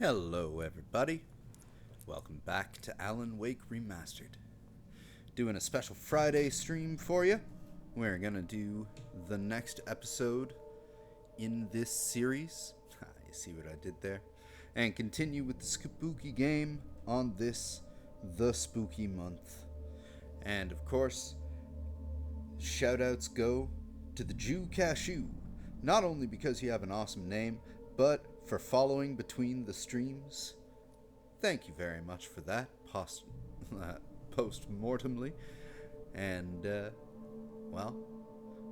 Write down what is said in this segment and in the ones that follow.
Hello everybody, welcome back to Alan Wake Remastered. Doing a special Friday stream for you. We're gonna do the next episode in this series. You see what I did there? And continue with the spooky game on this, the spooky month. And of course, shoutouts go to the Jew Cashew, not only because you have an awesome name, but for following between the streams. Thank you very much for that, post-mortemly. And, well,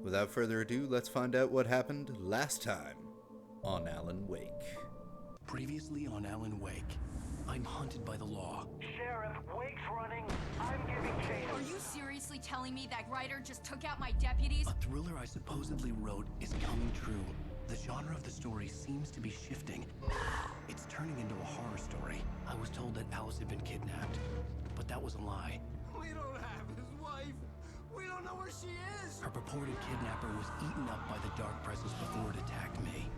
without further ado, let's find out what happened last time on Alan Wake. Previously on Alan Wake, I'm hunted by the law. Sheriff, Wake's running. I'm giving chase. Are you seriously telling me that writer just took out my deputies? A thriller I supposedly wrote is coming true. The genre of the story seems to be shifting. It's turning into a horror story. I was told that Alice had been kidnapped, but that was a lie. We don't have his wife. We don't know where she is. Her purported kidnapper was eaten up by the dark presence before it attacked me.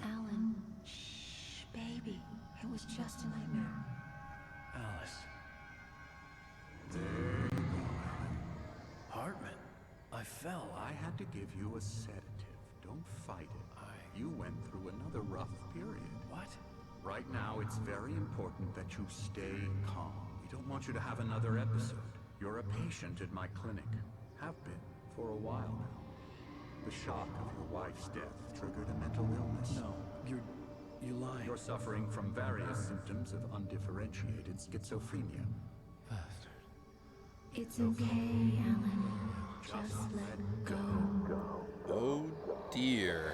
Alan, shh, baby. It was just a nightmare. Alice. Hartman, I fell. I had to give you a sedative. Don't fight it. You went through another rough period. What? Right now, it's very important that you stay calm. We don't want you to have another episode. You're a patient at my clinic. Have been for a while now. The shock of your wife's death triggered a mental illness. No, you lied. You're suffering from various symptoms of undifferentiated schizophrenia. Bastard. It's okay, Alan. Just let go. Oh dear.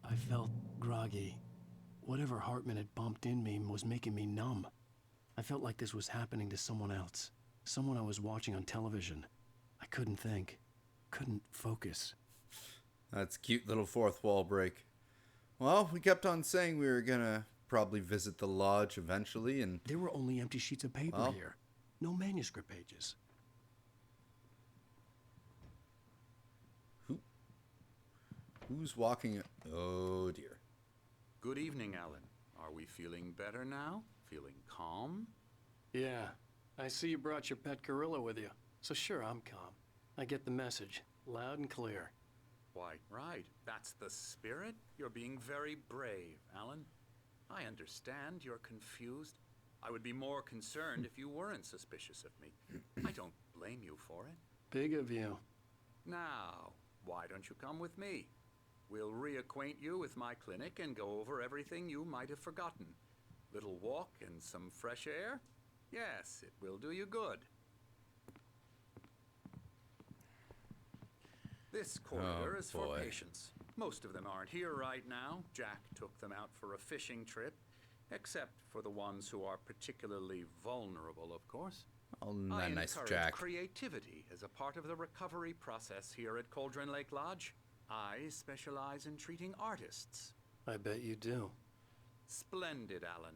I felt groggy. Whatever Hartman had bumped in me was making me numb. I felt like this was happening to someone else. Someone I was watching on television. I couldn't think. Couldn't focus. That's a cute little fourth wall break. Well, we kept on saying we were gonna probably visit the lodge eventually, and There were only empty sheets of paper here. No manuscript pages. who's walking? Oh dear. Good evening, Alan. Are we feeling better now? Feeling calm? Yeah. I see you brought your pet gorilla with you. So sure, I'm calm. I get the message. Loud and clear. Why, right. That's the spirit. You're being very brave, Alan. I understand you're confused. I would be more concerned if you weren't suspicious of me. I don't blame you for it. Big of you. Now, why don't you come with me? We'll reacquaint you with my clinic and go over everything you might have forgotten. Little walk and some fresh air? Yes, it will do you good. This corridor is for patients. Most of them aren't here right now. Jack took them out for a fishing trip, except for the ones who are particularly vulnerable, of course. Oh, I nice encourage Jack. creativity as a part of the recovery process here at Cauldron Lake Lodge. I specialize in treating artists. I bet you do. Splendid, Alan.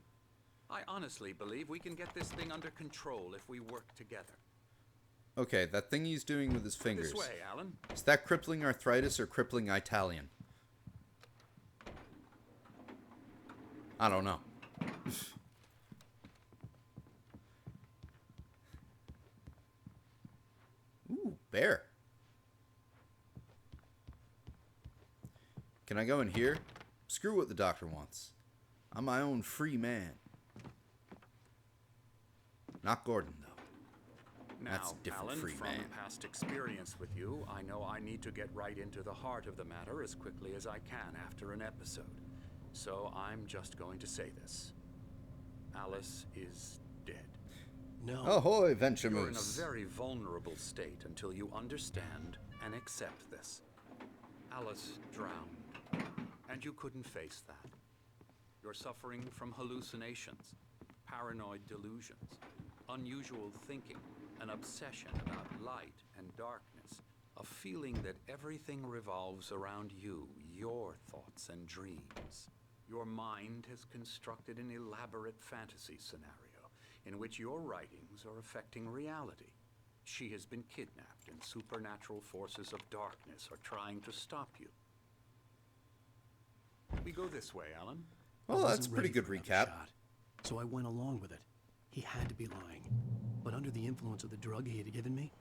I honestly believe we can get this thing under control if we work together. Okay, that thing he's doing with his fingers. This way, Alan. Is that crippling arthritis or crippling Italian? I don't know. Ooh, bear. Can I go in here? Screw what the doctor wants. I'm my own free man. Not Gordon, though. Now, That's a different Alan, free from man. past experience with you, I know I need to get right into the heart of the matter as quickly as I can after an episode. So I'm just going to say this. Alice is dead. No. Ahoy, Venture You're in a Moose. very vulnerable state until you understand and accept this. Alice drowned, and you couldn't face that. You're suffering from hallucinations, paranoid delusions, unusual thinking, an obsession about light and darkness, a feeling that everything revolves around you, your thoughts and dreams. Your mind has constructed an elaborate fantasy scenario in which your writings are affecting reality. She has been kidnapped, and supernatural forces of darkness are trying to stop you. We go this way, Alan. Well, I that's a wasn't pretty ready good for another recap. shot, so I went along with it. He had to be lying. But under the influence of the drug he had given me,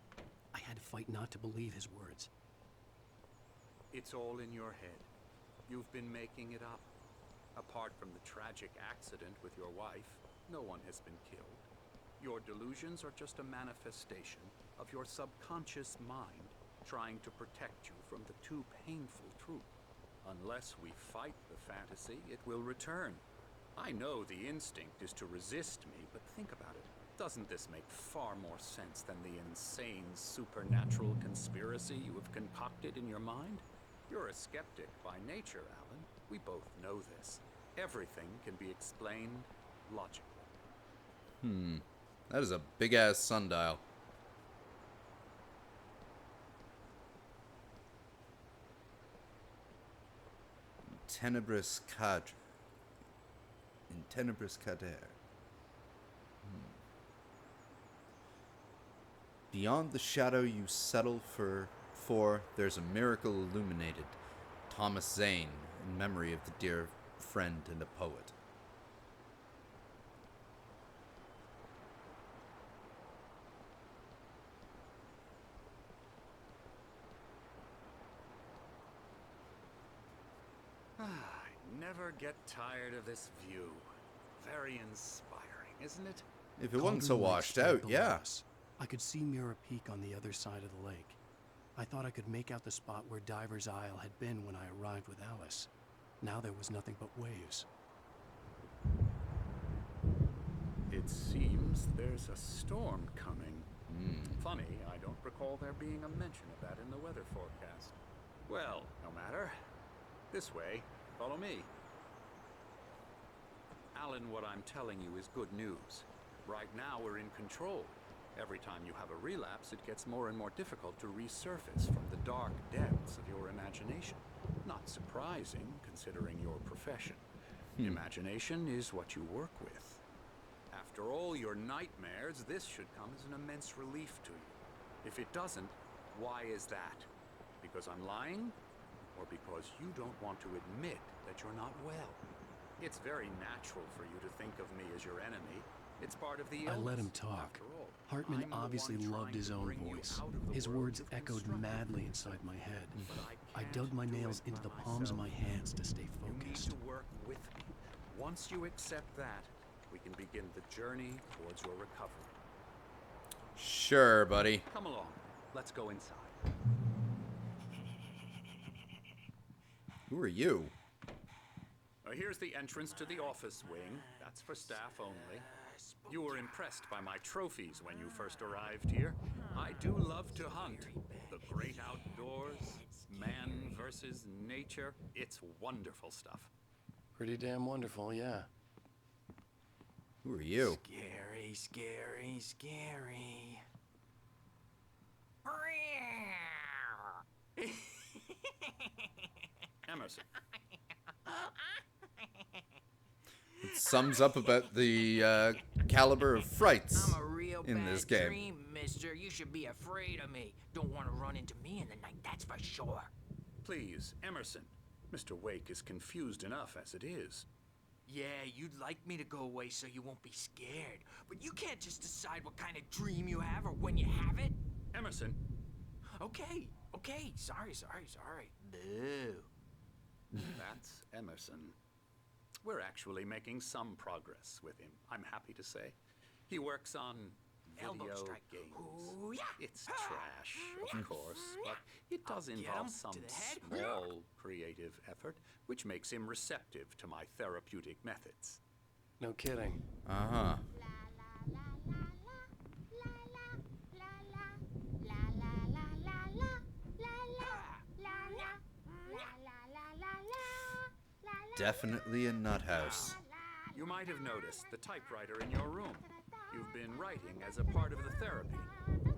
I had to fight not to believe his words. It's all in your head. You've been making it up. Apart from the tragic accident with your wife, no one has been killed. Your delusions are just a manifestation of your subconscious mind trying to protect you from the too painful truth. Unless we fight the fantasy, it will return. I know the instinct is to resist me, but think about it. Doesn't this make far more sense than the insane supernatural conspiracy you have concocted in your mind? You're a skeptic by nature, Alan. We both know this. Everything can be explained logically. That is a big-ass sundial. Tenebris cadre. In tenebris cader. Beyond the shadow you settle for, there's a miracle illuminated. Thomas Zane, in memory of the dear friend and the poet. I never get tired of this view. Very inspiring, isn't it? If it wasn't so Cauldron Lake washed stood out, below yeah. us. I could see Mirror Peak on the other side of the lake. I thought I could make out the spot where Diver's Isle had been when I arrived with Alice. Now there was nothing but waves. It seems there's a storm coming. Funny, I don't recall there being a mention of that in the weather forecast. Well, no matter. This way. Follow me. Alan, what I'm telling you is good news. Right now, we're in control. Every time you have a relapse, it gets more and more difficult to resurface from the dark depths of your imagination. Not surprising, considering your profession. Imagination is what you work with. After all your nightmares, this should come as an immense relief to you. If it doesn't, why is that? Because I'm lying? Or because you don't want to admit that you're not well? It's very natural for you to think of me as your enemy. It's part of the illness. I let him talk. After all, Hartman I'm the obviously one loved trying his to own bring you voice. out of the His world words you've echoed constructed madly for inside my head. But I can't dug my do nails it into the by palms of my myself. hands to stay You need focused. to work with me. Once you accept that, we can begin the journey towards your recovery. Sure, buddy. Come along. Let's go inside. Who are you? Here's the entrance to the office wing. That's for staff only. You were impressed by my trophies when you first arrived here. I do love to hunt. The great outdoors, Man versus nature. It's wonderful stuff. Pretty damn wonderful, yeah. Who are you? Scary, scary, scary. Emerson. It sums up about the caliber of frights I'm a real in bad this game. dream, mister. You should be afraid of me. Don't want to run into me in the night, that's for sure. Please, Emerson. Mr. Wake is confused enough as it is. Yeah, you'd like me to go away so you won't be scared. But you can't just decide what kind of dream you have or when you have it. Emerson. Okay, okay. Sorry. Boo. That's Emerson. We're actually making some progress with him, I'm happy to say. He works on Elbow video strike. games. Ooh, yeah. It's trash, of course, but it does I'll get involve him some to the head. small creative effort, which makes him receptive to my therapeutic methods. No kidding. Uh-huh. Definitely a nut house. You might have noticed the typewriter in your room. You've been writing as a part of the therapy.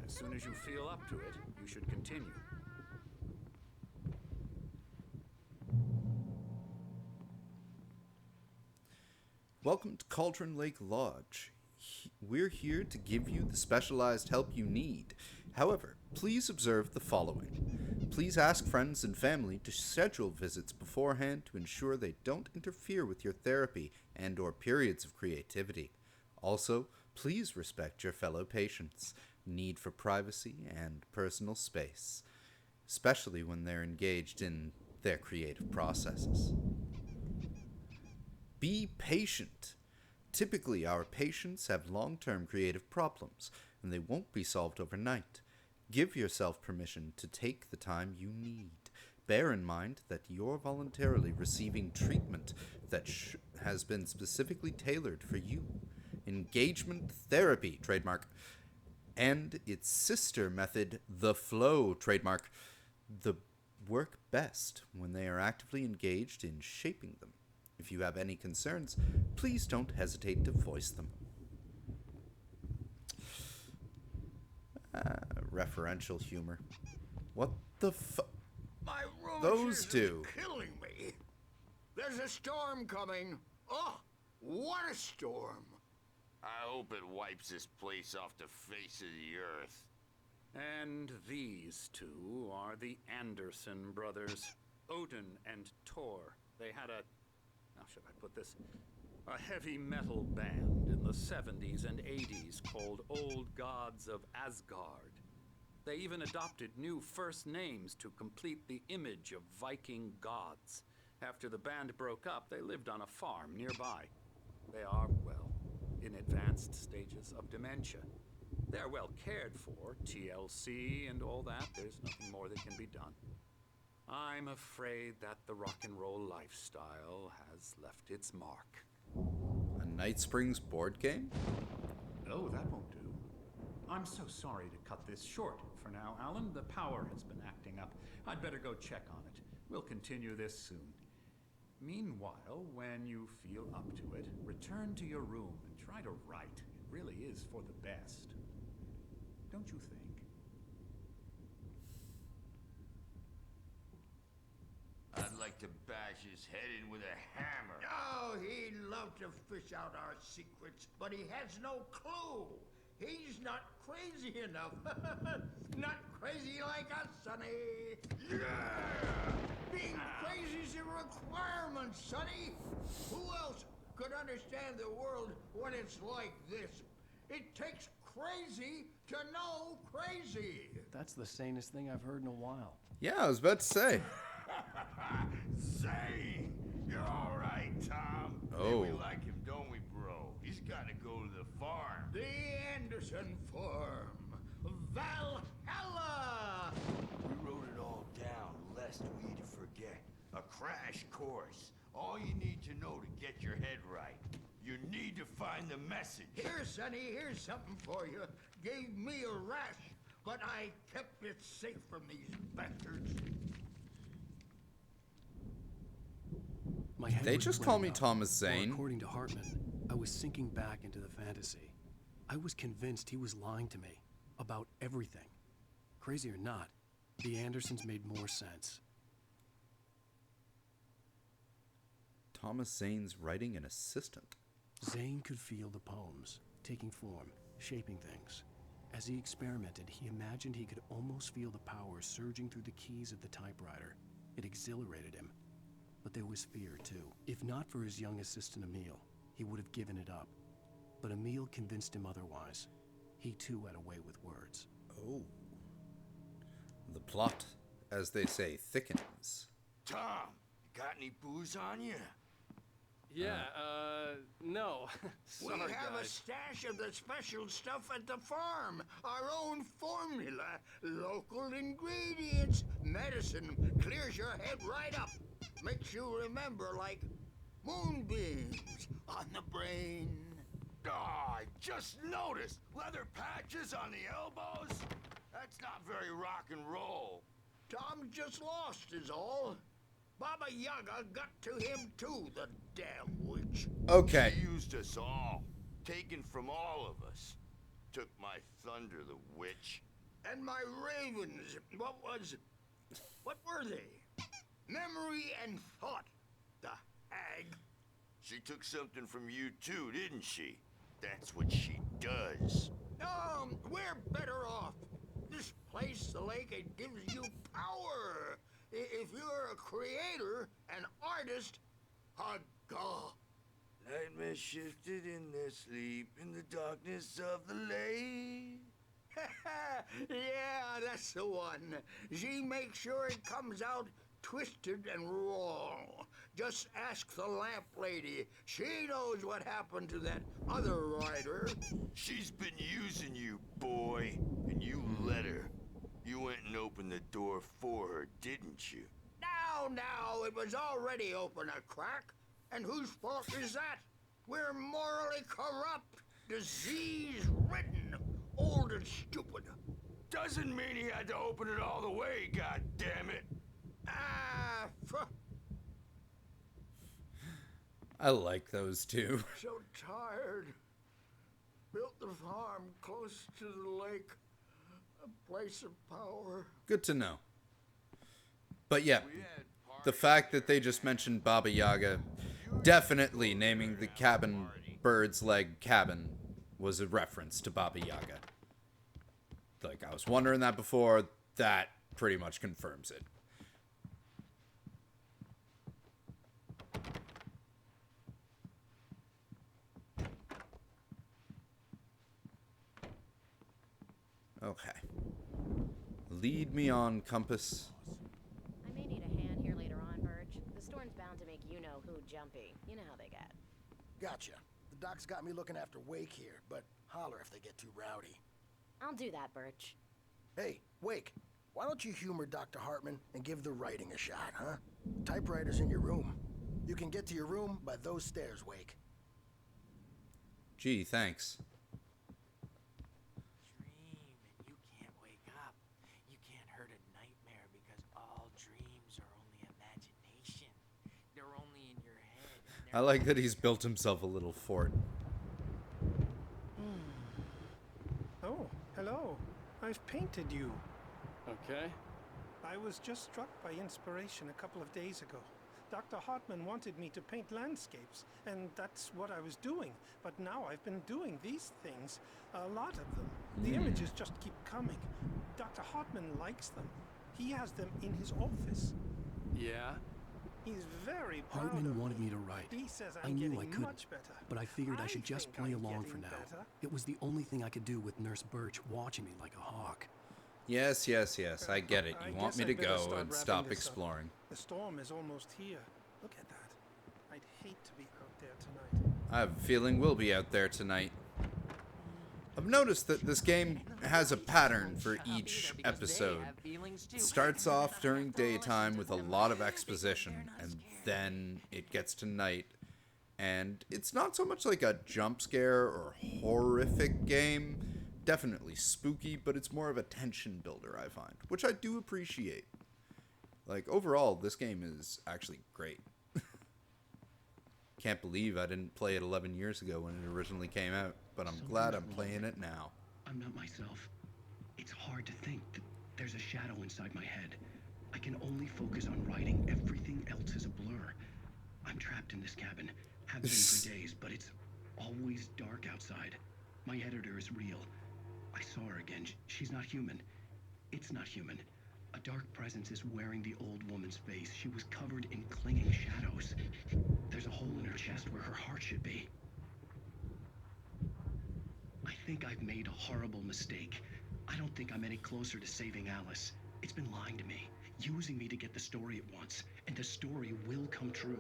As soon as you feel up to it, you should continue. Welcome to Cauldron Lake Lodge. We're here to give you the specialized help you need. However, please observe the following. Please ask friends and family to schedule visits beforehand to ensure they don't interfere with your therapy and/or periods of creativity. Also, please respect your fellow patients' need for privacy and personal space, especially when they're engaged in their creative processes. Be patient. Typically, our patients have long-term creative problems, and they won't be solved overnight. Give yourself permission to take the time you need. Bear in mind that you're voluntarily receiving treatment that has been specifically tailored for you. Engagement therapy, trademark, and its sister method, the flow, trademark, work best when they are actively engaged in shaping them. If you have any concerns, please don't hesitate to voice them. Referential humor. What the My Those rheumatism two. is killing me. There's a storm coming. Oh, what a storm. I hope it wipes this place off the face of the earth. And these two are the Anderson brothers, Odin and Tor. They had how should I put this? A heavy metal band in the 70s and 80s called Old Gods of Asgard. They even adopted new first names to complete the image of Viking gods. After the band broke up, they lived on a farm nearby. They are, well, in advanced stages of dementia. They're well cared for, TLC and all that. There's nothing more that can be done. I'm afraid that the rock and roll lifestyle has left its mark. A Night Springs board game? Oh, that won't do. I'm so sorry to cut this short for now, Alan. The power has been acting up. I'd better go check on it. We'll continue this soon. Meanwhile, when you feel up to it, return to your room and try to write. It really is for the best. Don't you think? I'd like to bash his head in with a hammer. Oh, he'd love to fish out our secrets, but he has no clue. He's not crazy enough. Not crazy like us, Sonny. Yeah! Being crazy's a requirement, Sonny. Who else could understand the world when it's like this? It takes crazy to know crazy. That's the sanest thing I've heard in a while. Yeah, I was about to say. Say, you're all right, Tom. Oh. We like him, don't we, bro? He's got to go to the farm. The Anderson Farm. Valhalla! We wrote it all down, lest we forget. A crash course. All you need to know to get your head right. You need to find the message. Here, Sonny, here's something for you. Gave me a rash, but I kept it safe from these bastards. head They was just call me playing up, Thomas or Zane. according to Hartman, I was sinking back into the fantasy. I was convinced he was lying to me about everything. Crazy or not, the Andersons made more sense. Thomas Zane's writing an assistant. Zane could feel the poems, taking form, shaping things. As he experimented, he imagined he could almost feel the power surging through the keys of the typewriter. It exhilarated him. But there was fear, too. If not for his young assistant Emil, he would have given it up. But Emil convinced him otherwise. He too had a way with words. Oh. The plot, as they say, thickens. Tom, got any booze on you? Yeah, no. Sorry, We have a guys. stash of the special stuff at the farm. Our own formula. Local ingredients. Medicine clears your head right up. Makes you remember like moonbeams on the brain. Oh, I just noticed. Leather patches on the elbows? That's not very rock and roll. Tom just lost is all. Baba Yaga got to him too, the damn witch. Okay. She used us all. Taken from all of us. Took my thunder, the witch. And my ravens, what were they? Memory and thought, the hag. She took something from you too, didn't she? That's what she does. We're better off. This place, the lake, it gives you power. If you're a creator, an artist, a god. Nightmares shifted in their sleep in the darkness of the lake. Yeah, that's the one. She makes sure it comes out twisted and wrong. Just ask the lamp lady. She knows what happened to that other writer. She's been using you, boy, and you let her. You went and opened the door for her, didn't you? Now, it was already open a crack. And whose fault is that? We're morally corrupt, disease-ridden, old and stupid. Doesn't mean he had to open it all the way, goddammit. I like those two. So tired. Built the farm close to the lake. A place of power. Good to know. But yeah, the fact that they just mentioned Baba Yaga, definitely naming the cabin Bird's Leg Cabin was a reference to Baba Yaga. Like, I was wondering that before, that pretty much confirms it. Okay. Lead me on, Compass. I may need a hand here later on, Birch. The storm's bound to make you-know-who jumpy. You know how they get. Gotcha. The doc's got me looking after Wake here, but holler if they get too rowdy. I'll do that, Birch. Hey, Wake, why don't you humor Dr. Hartman and give the writing a shot, huh? Typewriter's in your room. You can get to your room by those stairs, Wake. Gee, thanks. Dream and you can't wake up. You can't hurt a nightmare because all dreams are only imagination. They're only in your head. I like that he's built himself a little fort. Oh, hello. I've painted you. Okay. I was just struck by inspiration a couple of days ago. Dr. Hartman wanted me to paint landscapes, and that's what I was doing. But now I've been doing these things, a lot of them. The images just keep coming. Dr. Hartman likes them. He has them in his office. Yeah? He's very proud Hartman of wanted me. me to write. He says I I'm knew getting I couldn't, much better. but I figured I should just think play I'm along getting for now. better. It was the only thing I could do with Nurse Birch watching me like a hawk. Yes, yes, yes, I get it. You I want guess me to I'd better go start and wrapping stop this up. exploring. The storm is almost here. Look at that. I'd hate to be out there tonight. I have a feeling we'll be out there tonight. I've noticed that this game has a pattern for each episode. It starts off during daytime with a lot of exposition, and then it gets to night. And it's not so much like a jump scare or horrific game. Definitely spooky, but it's more of a tension builder, I find, which I do appreciate. Like, overall, this game is actually great. can't believe I didn't play it 11 years ago when it originally came out, but I'm glad I'm playing it now. I'm not myself. It's hard to think that there's a shadow inside my head. I can only focus on writing. Everything else is a blur. I'm trapped in this cabin. Have been for days, but it's always dark outside. My editor is real. I saw her again. She's not human. It's not human. A dark presence is wearing the old woman's face. She was covered in clinging shadows. There's a hole in her chest where her heart should be. I think I've made a horrible mistake. I don't think I'm any closer to saving Alice. It's been lying to me, using me to get the story it wants, and the story will come true.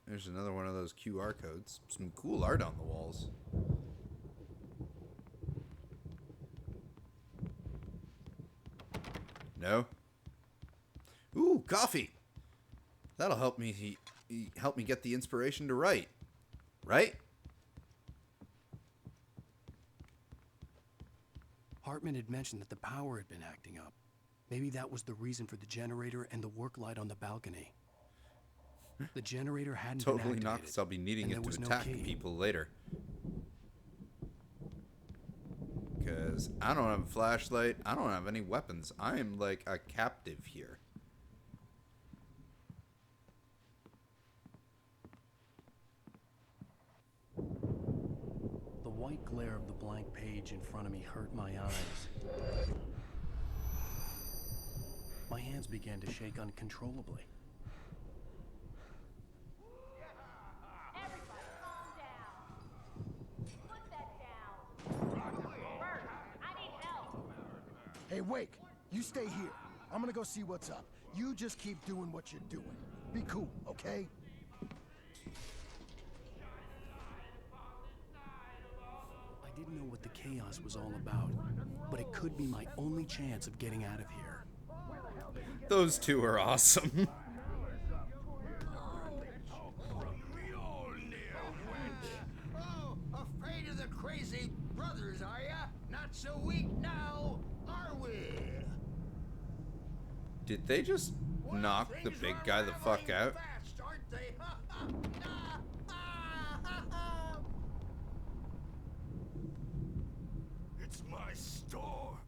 There's another one of those QR codes. Some cool art on the walls. No? Ooh, coffee! That'll help me get the inspiration to write. Right? Hartman had mentioned that the power had been acting up. Maybe that was the reason for the generator and the work light on the balcony. The generator hadn't been Totally activated, not, because I'll be needing it to attack people later. Because I don't have a flashlight. I don't have any weapons. I am like a captive here. The white glare of the blank page in front of me hurt my eyes. My hands began to shake uncontrollably. Hey, Wake, you stay here. I'm gonna go see what's up. You just keep doing what you're doing. Be cool, okay? I didn't know what the chaos was all about, but it could be my only chance of getting out of here. Those two are awesome. Oh, afraid of the crazy brothers, are ya? Not so weak now, are we? Did they just knock the big guy the fuck out? Fast, aren't they? It's my store.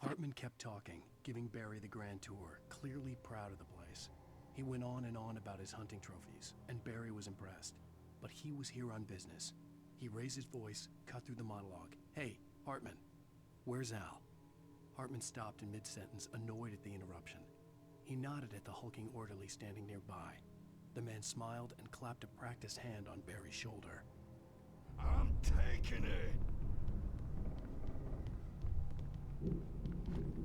Hartman kept talking, giving Barry the grand tour, clearly proud of the place. He went on and on about his hunting trophies, and Barry was impressed. But he was here on business. He raised his voice, cut through the monologue. Hey, Hartman, where's Al? Hartman stopped in mid-sentence, annoyed at the interruption. He nodded at the hulking orderly standing nearby. The man smiled and clapped a practiced hand on Barry's shoulder. I'm taking it.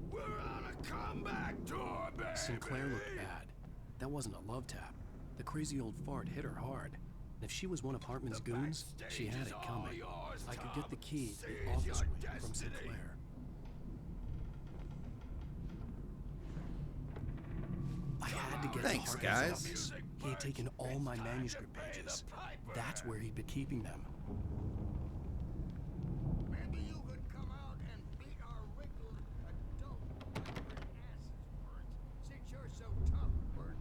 We're on a comeback tour, baby. Sinclair looked bad. That wasn't a love tap. The crazy old fart hit her hard. And if she was one of Hartman's goons, she had it coming. I could get the key to the office wing from Sinclair. I had to get Thanks, to Hartman's guys. office. He had taken all my manuscript pages. That's where he'd been keeping them. Maybe you could come out and beat our wrinkled adult asses, Bert, since you're so tough, Bert.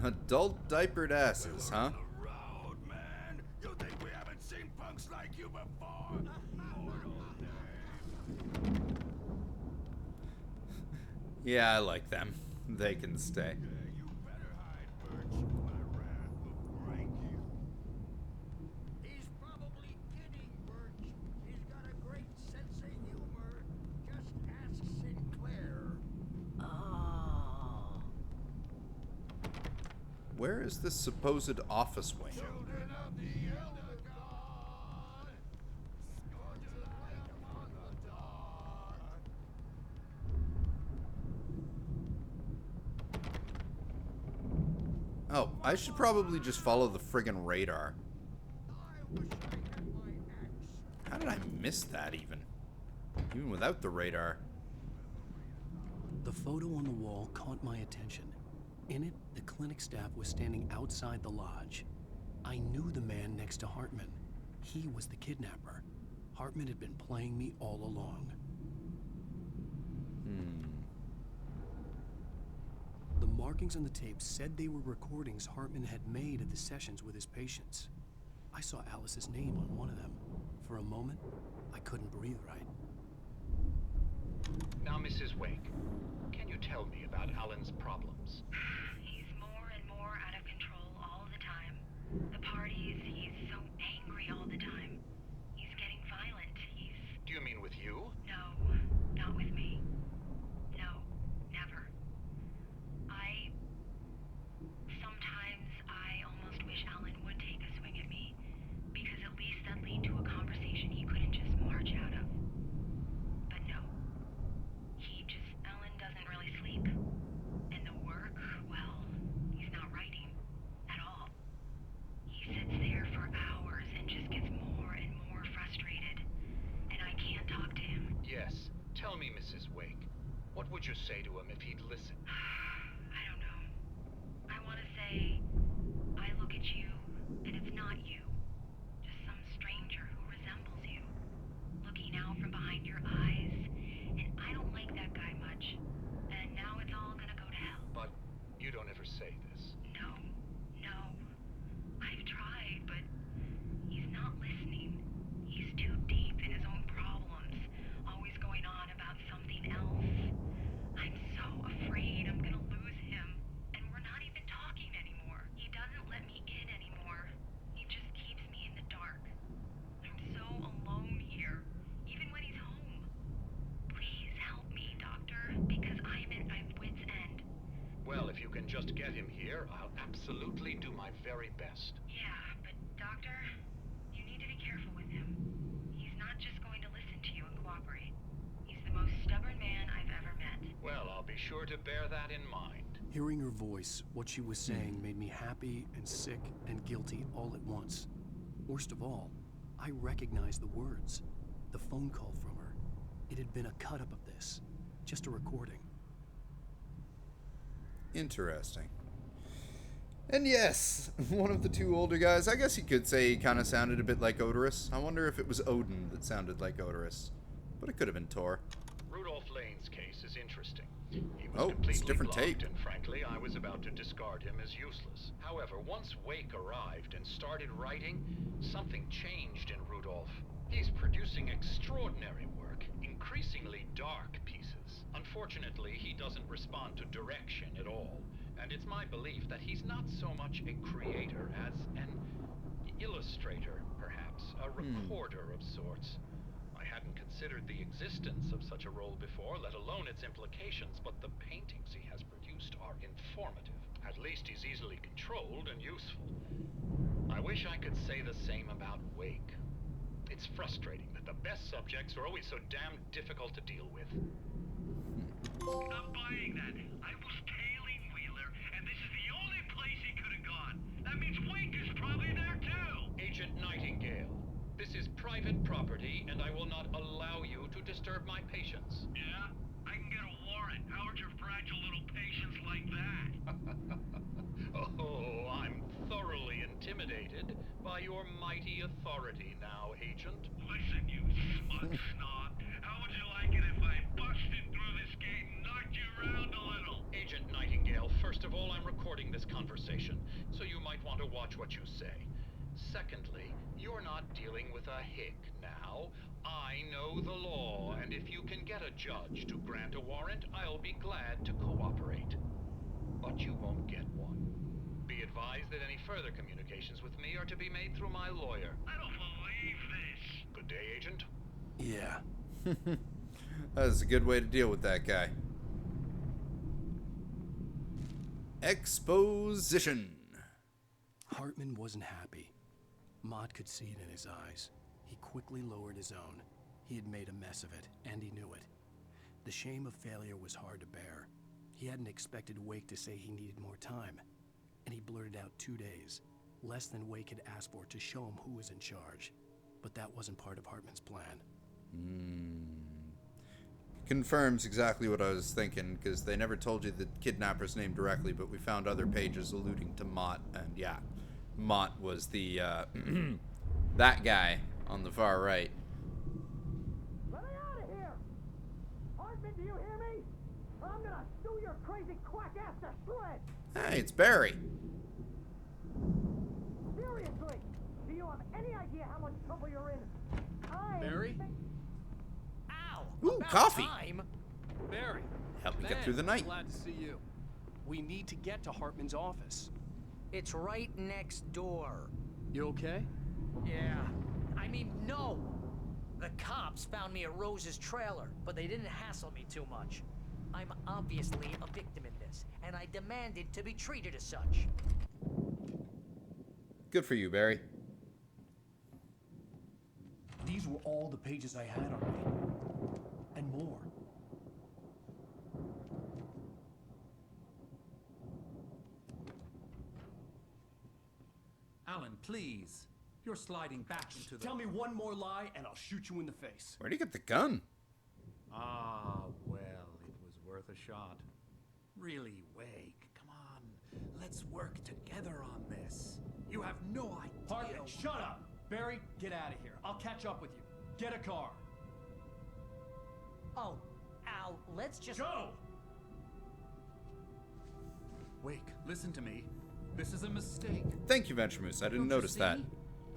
Adult diapered asses, huh? Road, man. You think we haven't seen punks like you before? Yeah, I like them. They can stay. You better hide, Birch. My wrath will break you. He's probably kidding, Birch. He's got a great sense of humor. Just ask Sinclair. Oh. Where is this supposed office wing? Children of the Elder God. Scorch a light upon the dark. Oh, I should probably just follow the friggin' radar. How did I miss that even? Even without the radar. The photo on the wall caught my attention. In it, the clinic staff was standing outside the lodge. I knew the man next to Hartman. He was the kidnapper. Hartman had been playing me all along. markings on the tape said they were recordings Hartman had made at the sessions with his patients. I saw Alice's name on one of them. For a moment, I couldn't breathe right. Now, Mrs. Wake, can you tell me about Alan's problems? He's more and more out of control all the time. The parties, he's so angry all the time. He's getting violent. Do you mean with you? No, not with me. No, never. Sometimes I almost wish Alan would take a swing at me, because at least that'd lead to a conversation he couldn't just march out of. But no. Alan doesn't really sleep. And the work, well, he's not writing at all. He sits there for hours and just gets more and more frustrated. And I can't talk to him. Yes. Tell me, Mrs. Wake, what would you say to him if he'd listen? I don't know. I want to say, I look at you, and it's not you. Just some stranger who resembles you. Looking out from behind your eyes. And I don't like that guy much. And now it's all gonna go to hell. But you don't ever say this. No. I've tried, but he's not listening. He's too deep in his own problems, always going on about something else. I'm so afraid I'm gonna lose him, and we're not even talking anymore. He doesn't let me in anymore. He just keeps me in the dark. I'm so alone here, even when he's home. Please help me, Doctor, because I'm at my wit's end. Well, if you can just get him here, I'll absolutely do my very best. Yeah, but Doctor, you need to be careful with him. He's not just going to listen to you and cooperate. He's the most stubborn man I've ever met. Well, I'll be sure to bear that in mind. Hearing her voice, what she was saying made me happy and sick and guilty all at once. Worst of all, I recognized the words. The phone call from her. It had been a cut-up of this. Just a recording. Interesting. And yes, one of the two older guys, I guess you could say, kind of sounded a bit like Odorous. I wonder if it was Odin that sounded like Odorous. But it could have been Tor. Rudolph Lane's case is interesting. He was Oh, completely it's different blocked, tape. and frankly, I was about to discard him as useless. However, once Wake arrived and started writing, something changed in Rudolph. He's producing extraordinary work, increasingly dark pieces. Unfortunately, he doesn't respond to direction at all, and it's my belief that he's not so much a creator as an illustrator, perhaps, a recorder of sorts. I hadn't considered the existence of such a role before, let alone its implications, but the paintings he has produced are informative. At least he's easily controlled and useful. I wish I could say the same about Wake. It's frustrating that the best subjects are always so damn difficult to deal with. I'm buying that. I was tailing Wheeler, and this is the only place he could have gone. That means Wake is probably there too. Agent Nightingale, this is private property, and I will not allow you to disturb my patients. Yeah? I can get a warrant. How'd your fragile little patients like that? Oh, I'm thoroughly intimidated by your mighty authority now, Agent. Listen, you smug snob. How would you like it if I busted through this gate and knocked you around a little? Agent Nightingale, first of all, I'm recording this conversation, so you might want to watch what you say. Secondly, you're not dealing with a hick now. I know the law, and if you can get a judge to grant a warrant, I'll be glad to cooperate. But you won't get one. Be advised that any further communications with me are to be made through my lawyer. I don't believe this. Good day, Agent. Yeah. That is a good way to deal with that guy. Exposition. Hartman wasn't happy. Mott could see it in his eyes. He quickly lowered his own. He had made a mess of it, and he knew it. The shame of failure was hard to bear. He hadn't expected Wake to say he needed more time, and he blurted out 2 days, less than Wake had asked for to show him who was in charge. But that wasn't part of Hartman's plan. Confirms exactly what I was thinking, because they never told you the kidnapper's name directly, but we found other pages alluding to Mott, and yeah, Mott was the, that guy on the far right. Let me out of here! Hartman, do you hear me? I'm gonna sue your crazy quack ass to shreds! Hey, it's Barry. Seriously! Do you have any idea how much trouble you're in? Barry? Ow! Ooh, coffee. Time. Barry. Help me Ben, get through the night. Glad to see you. We need to get to Hartman's office. It's right next door. You okay? Yeah. I mean, no! The cops found me at Rose's trailer, but they didn't hassle me too much. I'm obviously a victim in this, and I demanded to be treated as such. Good for you, Barry. These were all the pages I had on me. And more. Alan, please. You're sliding back into the... Tell me one more lie and I'll shoot you in the face. Where'd he get the gun? Ah, well, it was worth a shot. Really, Wake, come on. Let's work together on this. You have no idea... Hartman, shut up! Barry, get out of here. I'll catch up with you. Get a car. Oh, Al, let's just... Go! Wake, listen to me. This is a mistake. Thank you, Venture Moose. I didn't Don't you notice that. see?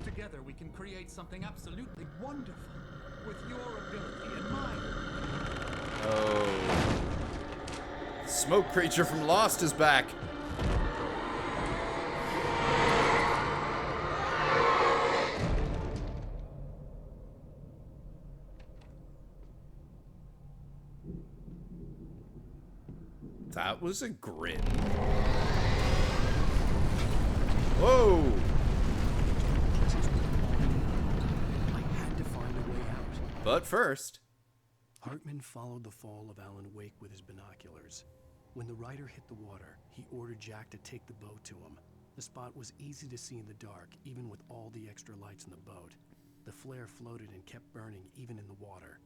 Together we can create something absolutely wonderful. With your ability and mine. Oh. Smoke creature from Lost is back. That was a grin. Whoa! I had to find a way out. But first... Hartman followed the fall of Alan Wake with his binoculars. When the rider hit the water, he ordered Jack to take the boat to him. The spot was easy to see in the dark, even with all the extra lights in the boat. The flare floated and kept burning, even in the water.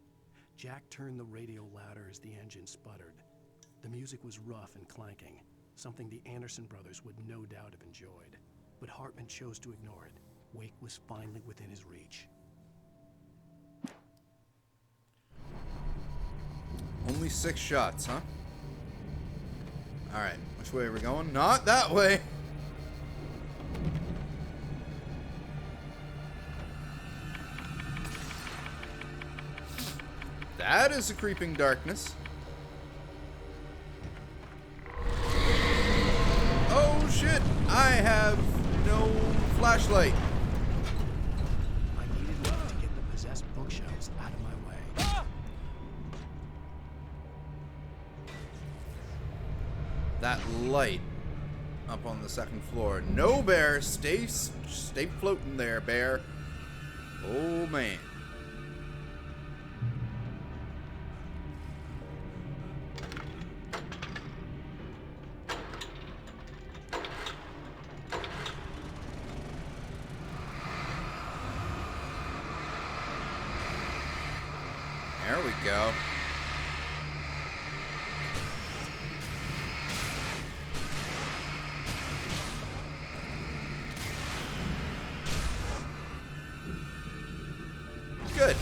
Jack turned the radio louder as the engine sputtered. The music was rough and clanking, something the Anderson brothers would no doubt have enjoyed. But Hartman chose to ignore it. Wake was finally within his reach. Only 6 shots, huh? Alright, which way are we going? Not that way! That is a creeping darkness. Oh shit! I have no flashlight. I needed enough to get the possessed bookshelves out of my way. That light up on the 2nd floor. No, Bear! Stay floating there, Bear. Oh, man. There we go. Good.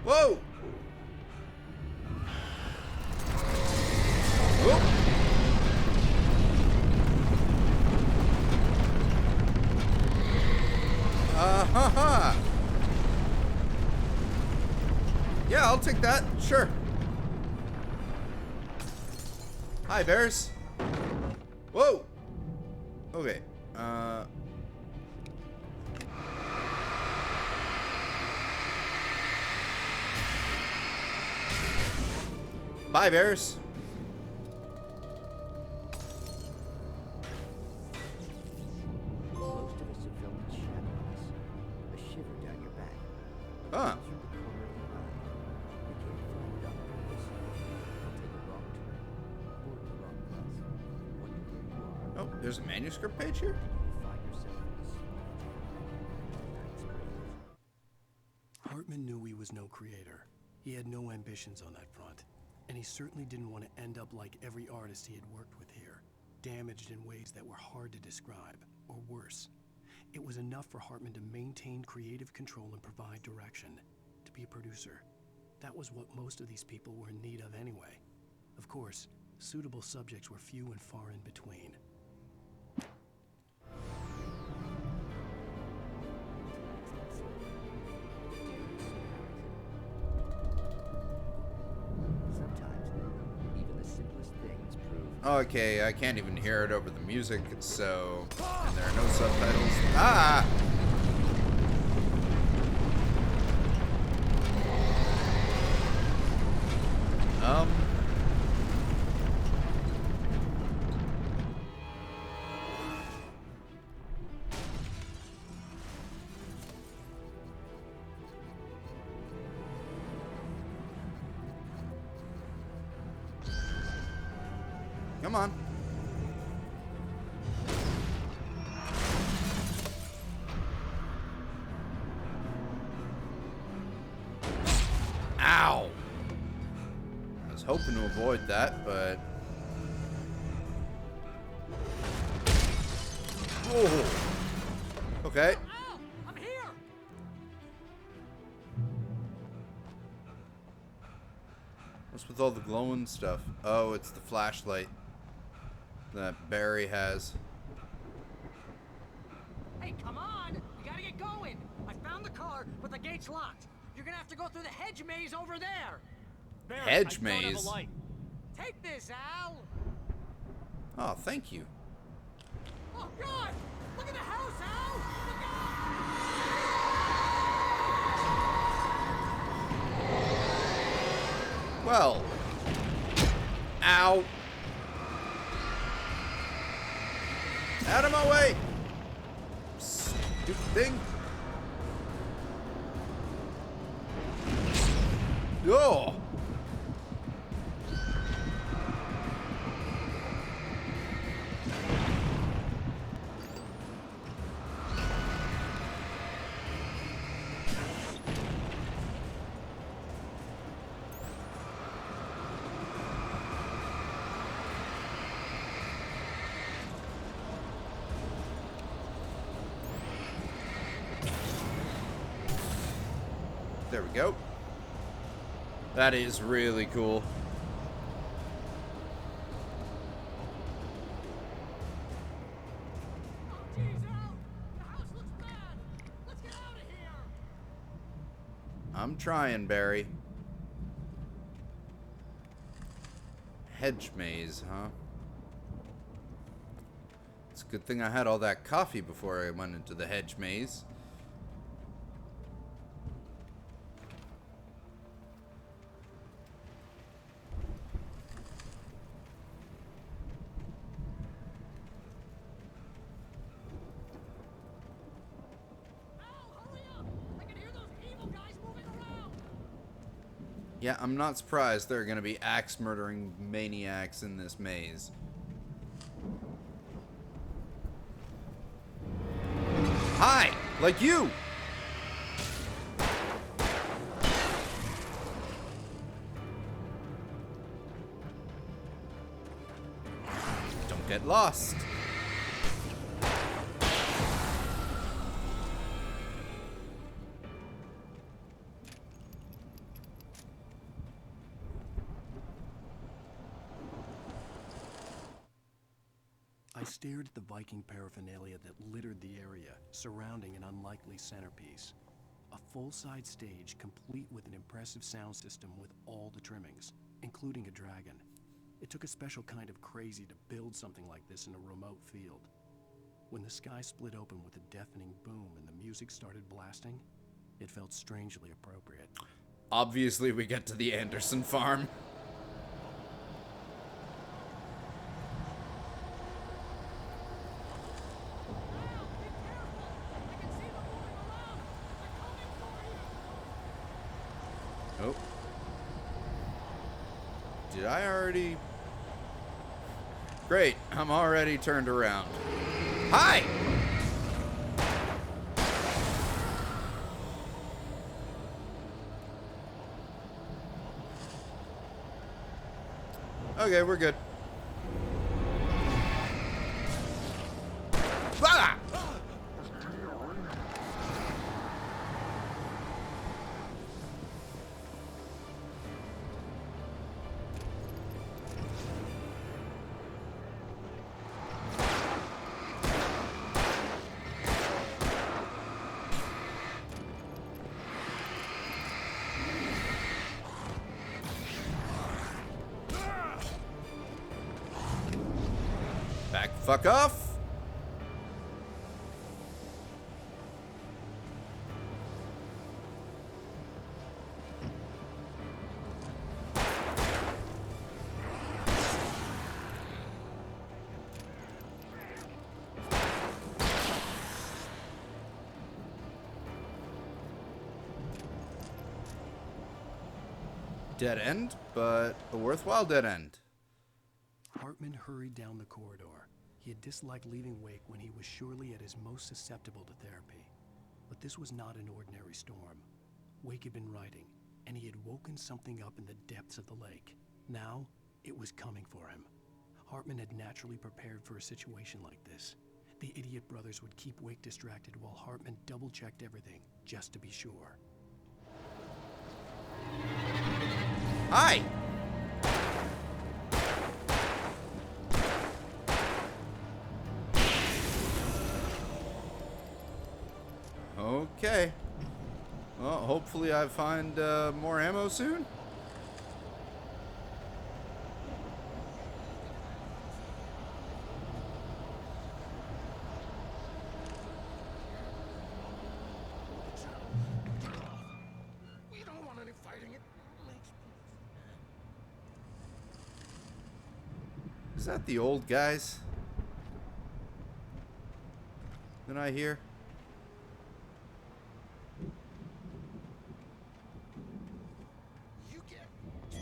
Whoa! Whoop! Ha! Yeah, I'll take that. Sure. Hi, bears. Whoa! Okay. Bye, bears. Most of us have felt the shadows, a shiver down your back. Huh. Through the corner of your eye. You can't find it out there. You'll take a wrong turn, board the wrong bus, wonder where you are. Oh, there's a manuscript page here? You find yourself in a small night's grave. Hartman knew he was no creator. He had no ambitions on that front. And he certainly didn't want to end up like every artist he had worked with here, damaged in ways that were hard to describe, or worse. It was enough for Hartman to maintain creative control and provide direction, to be a producer. That was what most of these people were in need of anyway. Of course, suitable subjects were few and far in between. Okay, I can't even hear it over the music, so... And there are no subtitles. Ah! Come on. Ow! I was hoping to avoid that, but... Oh! Okay. Ow! I'm here! What's with all the glowing stuff? Oh, it's the flashlight that Barry has. Hey, come on! We gotta get going! I found the car, but the gate's locked. You're gonna have to go through the hedge maze over there. Barry, hedge maze? Don't have a light. Take this, Al! Oh, thank you. Oh, God! Look at the house, Al! Look out! Well. Ow. Out of my way! Stupid thing. Oh! There we go. That is really cool. Oh, geez, Al! The house looks bad! Let's get out of here! I'm trying, Barry. Hedge maze, huh? It's a good thing I had all that coffee before I went into the hedge maze. Yeah, I'm not surprised there are going to be axe-murdering maniacs in this maze. Hi! Like you! Don't get lost. I stared at the Viking paraphernalia that littered the area, surrounding an unlikely centerpiece. A full-size stage, complete with an impressive sound system with all the trimmings, including a dragon. It took a special kind of crazy to build something like this in a remote field. When the sky split open with a deafening boom and the music started blasting, it felt strangely appropriate. Obviously, we get to the Anderson farm. Oh. Did I already? Great, I'm already turned around. Hi! Okay, we're good. Ah! fuck off. Dead end, but a worthwhile dead end. Hartman hurried down the corridor. He had disliked leaving Wake when he was surely at his most susceptible to therapy. But this was not an ordinary storm. Wake had been writing, and he had woken something up in the depths of the lake. Now, it was coming for him. Hartman had naturally prepared for a situation like this. The idiot brothers would keep Wake distracted while Hartman double-checked everything, just to be sure. Hi! Okay. Well, hopefully I find more ammo soon. We don't want any fighting. It makes Is that the old guys that I hear? You get 2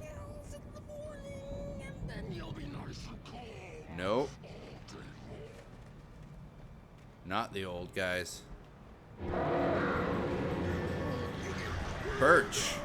pills in the morning, and then you'll be nice and cold. Nope. Not the old guys. Birch.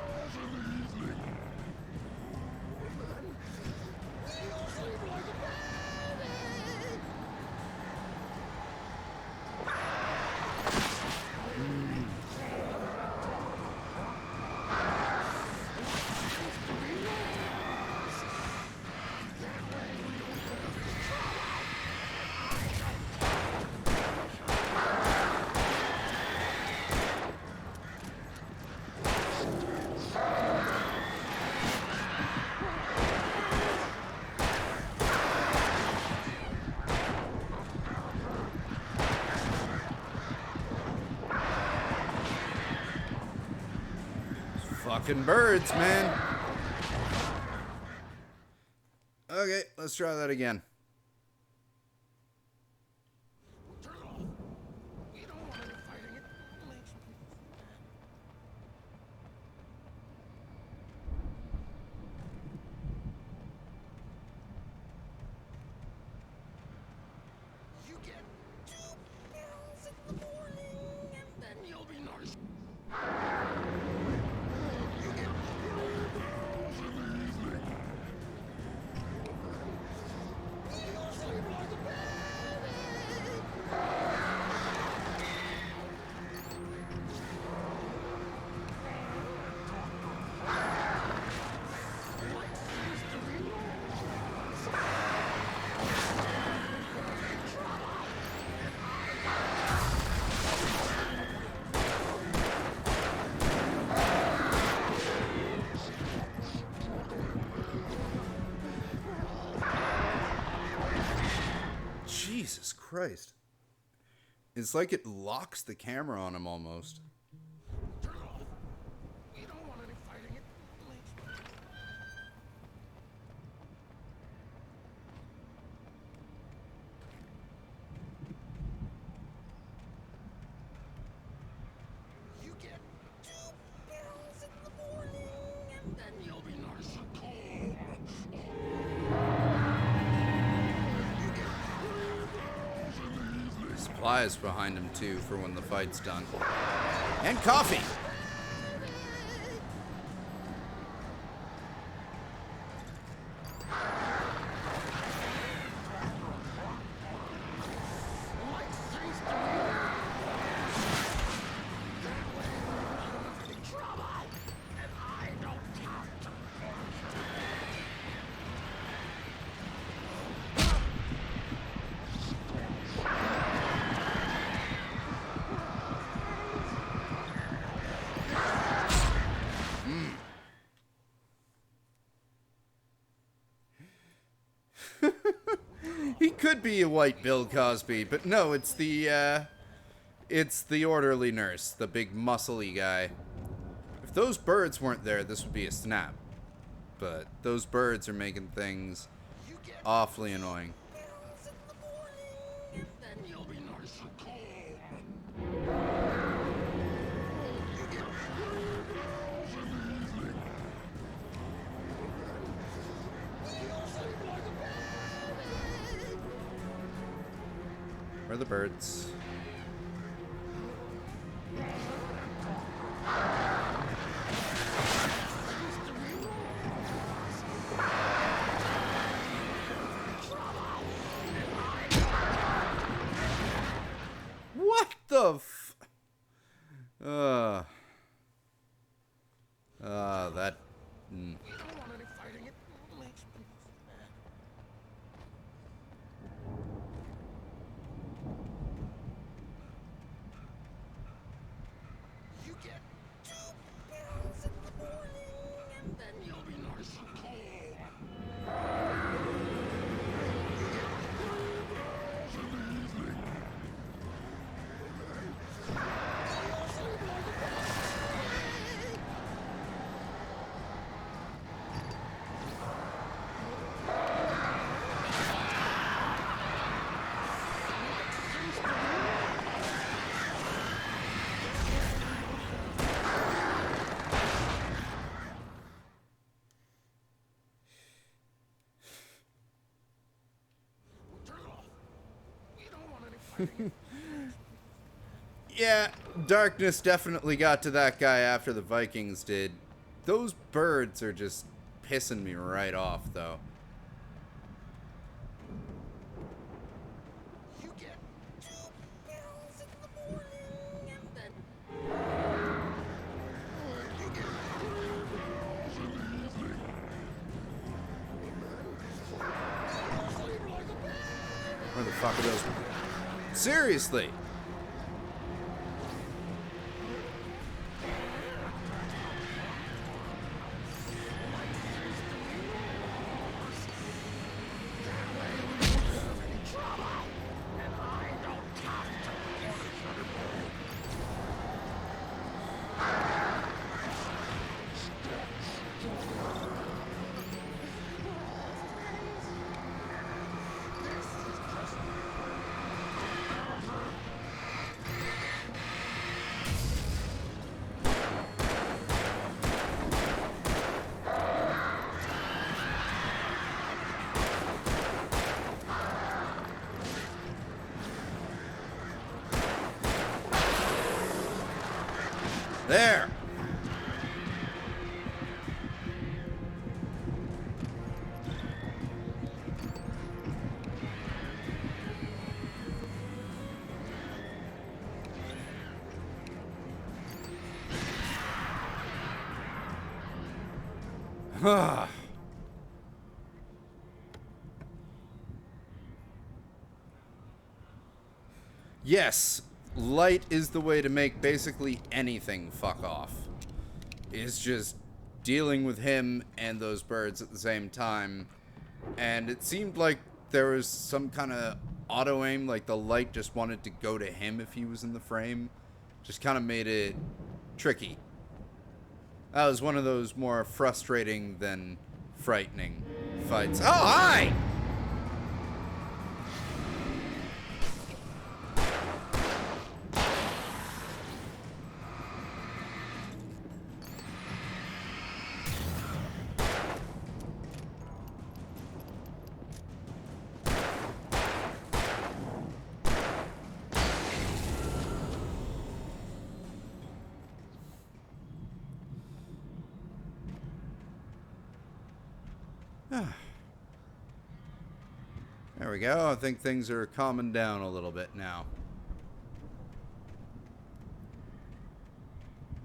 Fucking birds, man. Okay, let's try that again. We don't want any fighting. It makes You get 2 pills in the morning, and then you'll be nice. Jesus Christ. It's like it locks the camera on him almost. We don't want any fighting. It makes You get 2 pills in the morning, and then you'll be nice and cold. Supplies behind him too for when the fight's done. And coffee! could be a white Bill Cosby, but no, it's the orderly nurse, the big muscly guy. If those birds weren't there, this would be a snap. But those birds are making things awfully annoying. Where are the birds? What the f... that... Yeah, darkness definitely got to that guy after the Vikings did. Those birds are just pissing me right off, though. Where the fuck are those? Seriously! There! Yes, light is the way to make basically anything fuck off. It's just dealing with him and those birds at the same time. And it seemed like there was some kind of auto-aim, like the light just wanted to go to him if he was in the frame. Just kind of made it tricky. That was one of those more frustrating than frightening fights. Oh, hi! There we go. I think things are calming down a little bit now.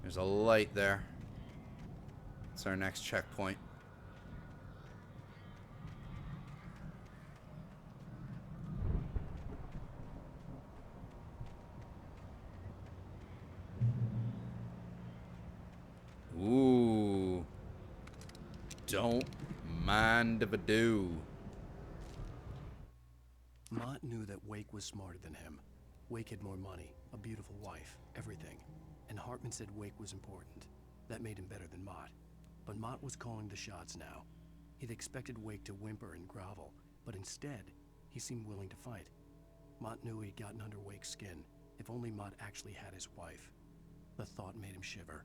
There's a light there. It's our next checkpoint. Ooh. Don't mind if I do. Mott knew that Wake was smarter than him. Wake had more money, a beautiful wife, everything. And Hartman said Wake was important. That made him better than Mott. But Mott was calling the shots now. He'd expected Wake to whimper and grovel, but instead, he seemed willing to fight. Mott knew he'd gotten under Wake's skin. If only Mott actually had his wife. The thought made him shiver.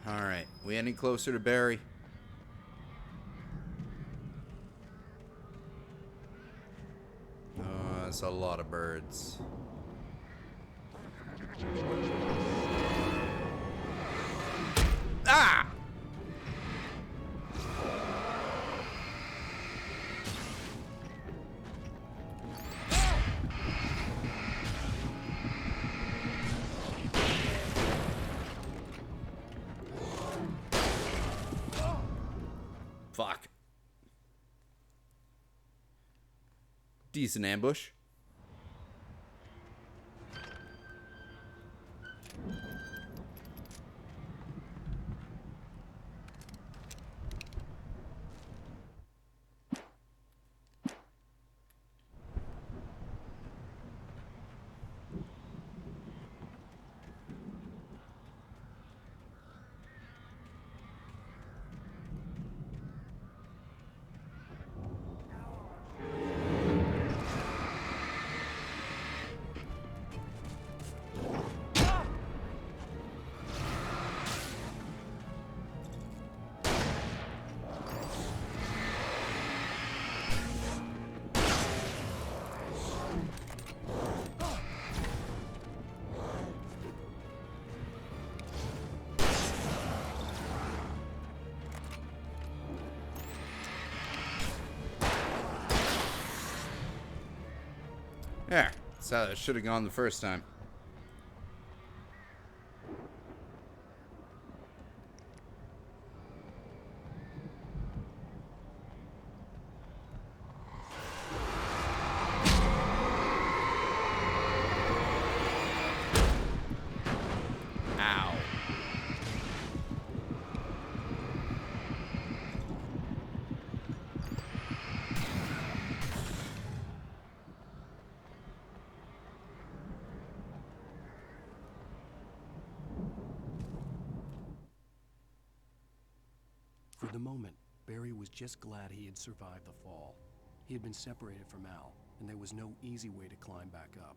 Alright, we any closer to Barry? That's a lot of birds. Ah! Fuck. Decent ambush. Yeah, that's how it should have gone the first time. Ow. For the moment, Barry was just glad he had survived the fall. He had been separated from Al, and there was no easy way to climb back up.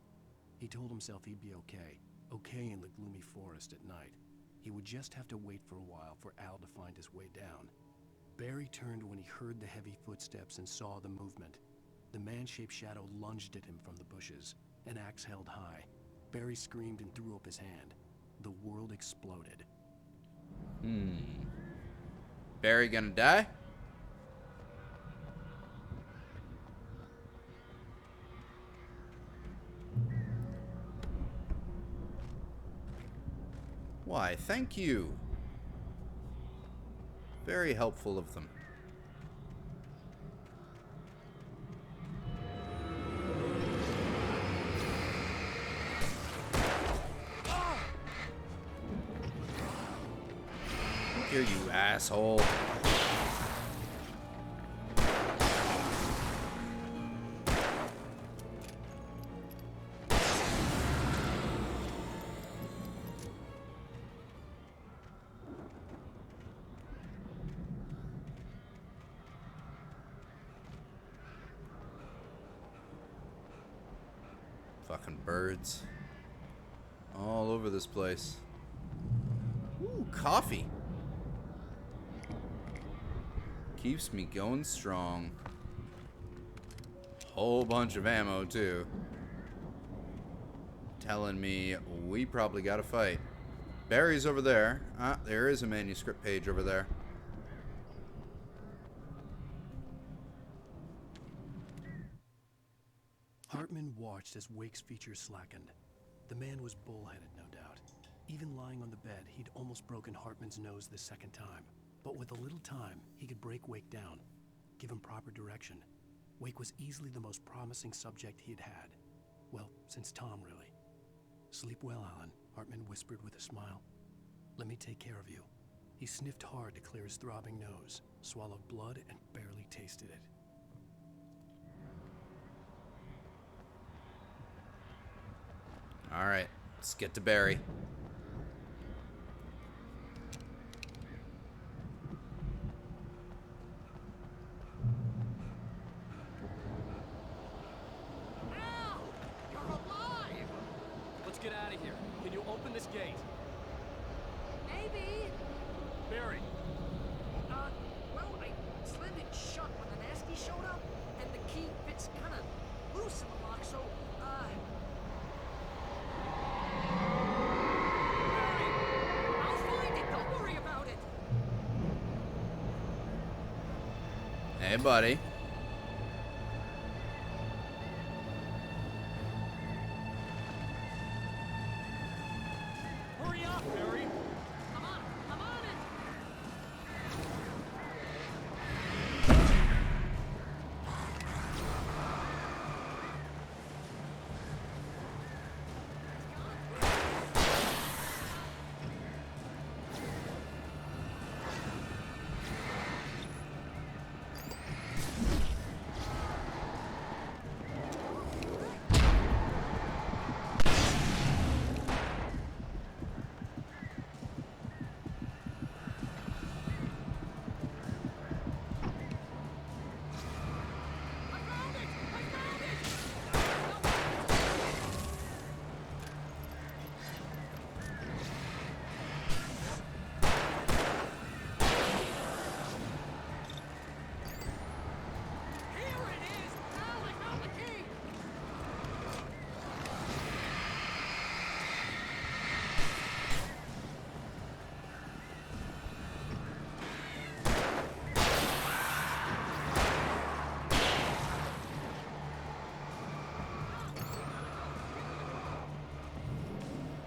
He told himself he'd be okay in the gloomy forest at night. He would just have to wait for a while for Al to find his way down. Barry turned when he heard the heavy footsteps and saw the movement. The man-shaped shadow lunged at him from the bushes, an axe held high. Barry screamed and threw up his hand. The world exploded. Barry gonna die? Why, thank you. Very helpful of them. Here, you asshole. Fucking birds. All over this place. Ooh, coffee. Keeps me going strong. Whole bunch of ammo, too. Telling me we probably gotta fight. Barry's over there. Ah, there is a manuscript page over there. Hartman watched as Wake's features slackened. The man was bullheaded, no doubt. Even lying on the bed, he'd almost broken Hartman's nose the second time. But with a little time, he could break Wake down, give him proper direction. Wake was easily the most promising subject he had had. Well, since Tom, really. Sleep well, Alan, Hartman whispered with a smile. Let me take care of you. He sniffed hard to clear his throbbing nose, swallowed blood, and barely tasted it. All right, let's get to Barry. Al! You're alive! Let's get out of here. Can you open this gate? Maybe. Barry! Well, I slammed it shut when the nasty showed up, and the key fits kind of loose in the lock, so, I'll find it. Don't worry about it. Hey, buddy. Hurry up, Barry! I'm on it.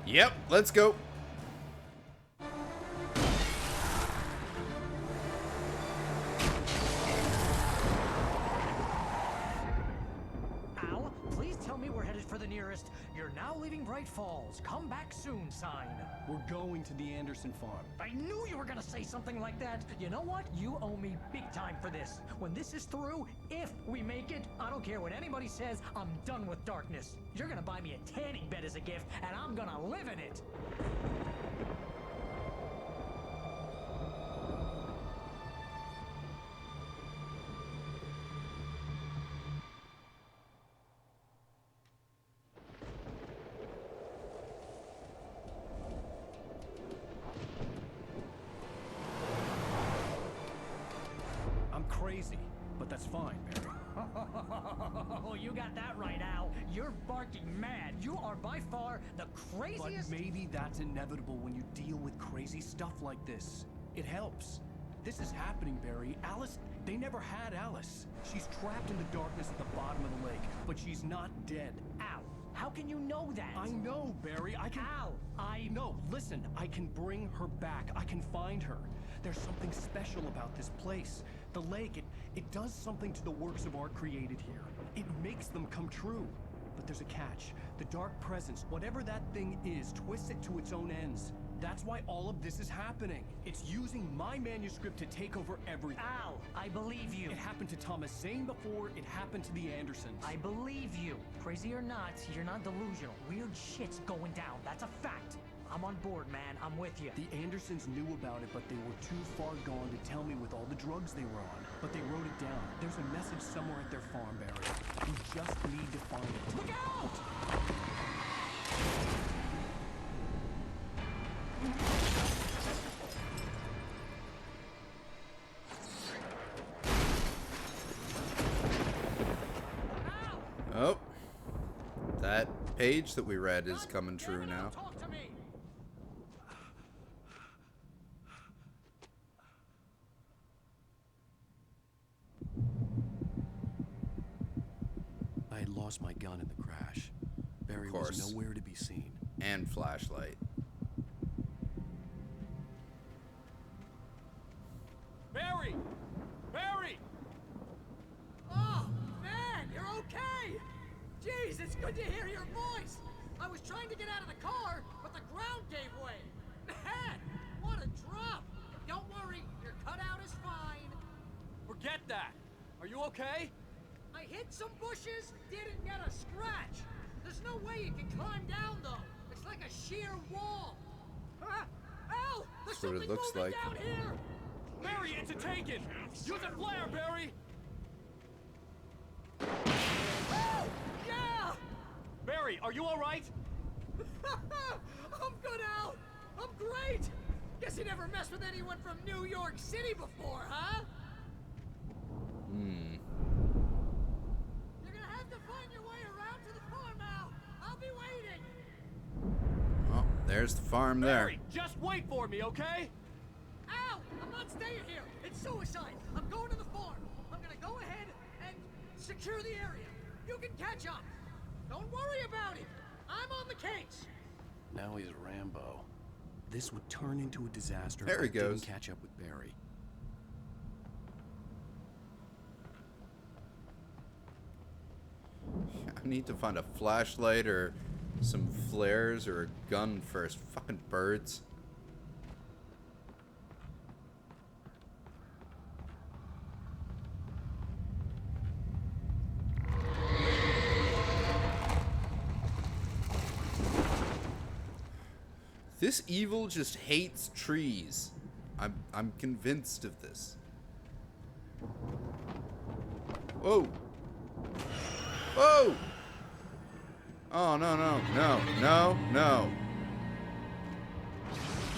Yep, let's go. Al, please tell me we're headed for the nearest "You're now leaving Bright Falls. Come back soon" sign. We're going to the Anderson farm. I knew you were gonna say something like that. You know what? You owe me big time for this. When this is through, if we make it, I don't care what anybody says, I'm done with darkness. You're gonna buy me a tanning bed as a gift, and I'm gonna live in it. I'm crazy, but that's fine, Barry. Oh, you got that right, Al. You're barking mad. You are by far the craziest. But maybe that's inevitable when you deal with crazy stuff like this. It helps. This is happening, Barry. Alice, they never had Alice. She's trapped in the darkness at the bottom of the lake, but she's not dead. Al, how can you know that? I know, Barry. I can... Al, No, listen. I can bring her back. I can find her. There's something special about this place. The lake, it does something to the works of art created here. It makes them come true. But there's a catch. The dark presence, whatever that thing is, twists it to its own ends. That's why all of this is happening. It's using my manuscript to take over everything. Al, I believe you. It happened to Thomas Zane before, it happened to the Andersons. I believe you. Crazy or not, you're not delusional. Weird shit's going down. That's a fact. I'm on board, man. I'm with you. The Andersons knew about it, but they were too far gone to tell me with all the drugs they were on. But they wrote it down. There's a message somewhere at their farm, Barry. We just need to find it. Look out! Oh. That page that we read is coming true now. Talk to me. I had lost my gun in the crash. Barry Of was course. nowhere to be seen. And flashlight. Barry! Barry! Oh, man, you're okay! Jeez, it's good to hear your voice! I was trying to get out of the car, but the ground gave way! Man, what a drop! that? Are you okay? I hit some bushes, didn't get a scratch. There's no way you can climb down, though. It's like a sheer wall. Al! There's That's what it something looks moving like. down here! Barry, it's a taken! Use a flare, Barry! Yeah! Barry, are you alright? I'm good, Al! I'm great! Guess you never messed with anyone from New York City before, huh? You're gonna have to find your way around to the farm, Al! I'll be waiting! Oh, there's the farm there. Barry, just wait for me, okay? Al! I'm not staying here! It's suicide! I'm going to the farm! I'm gonna go ahead and secure the area. You can catch up! Don't worry about it! I'm on the case! Now he's Rambo. This would turn into a disaster There he if I didn't goes. catch up with Barry. I need to find a flashlight or some flares or a gun first. Fucking birds. This evil just hates trees. I'm convinced of this. Whoa. Whoa! Oh, no, no, no, no, no.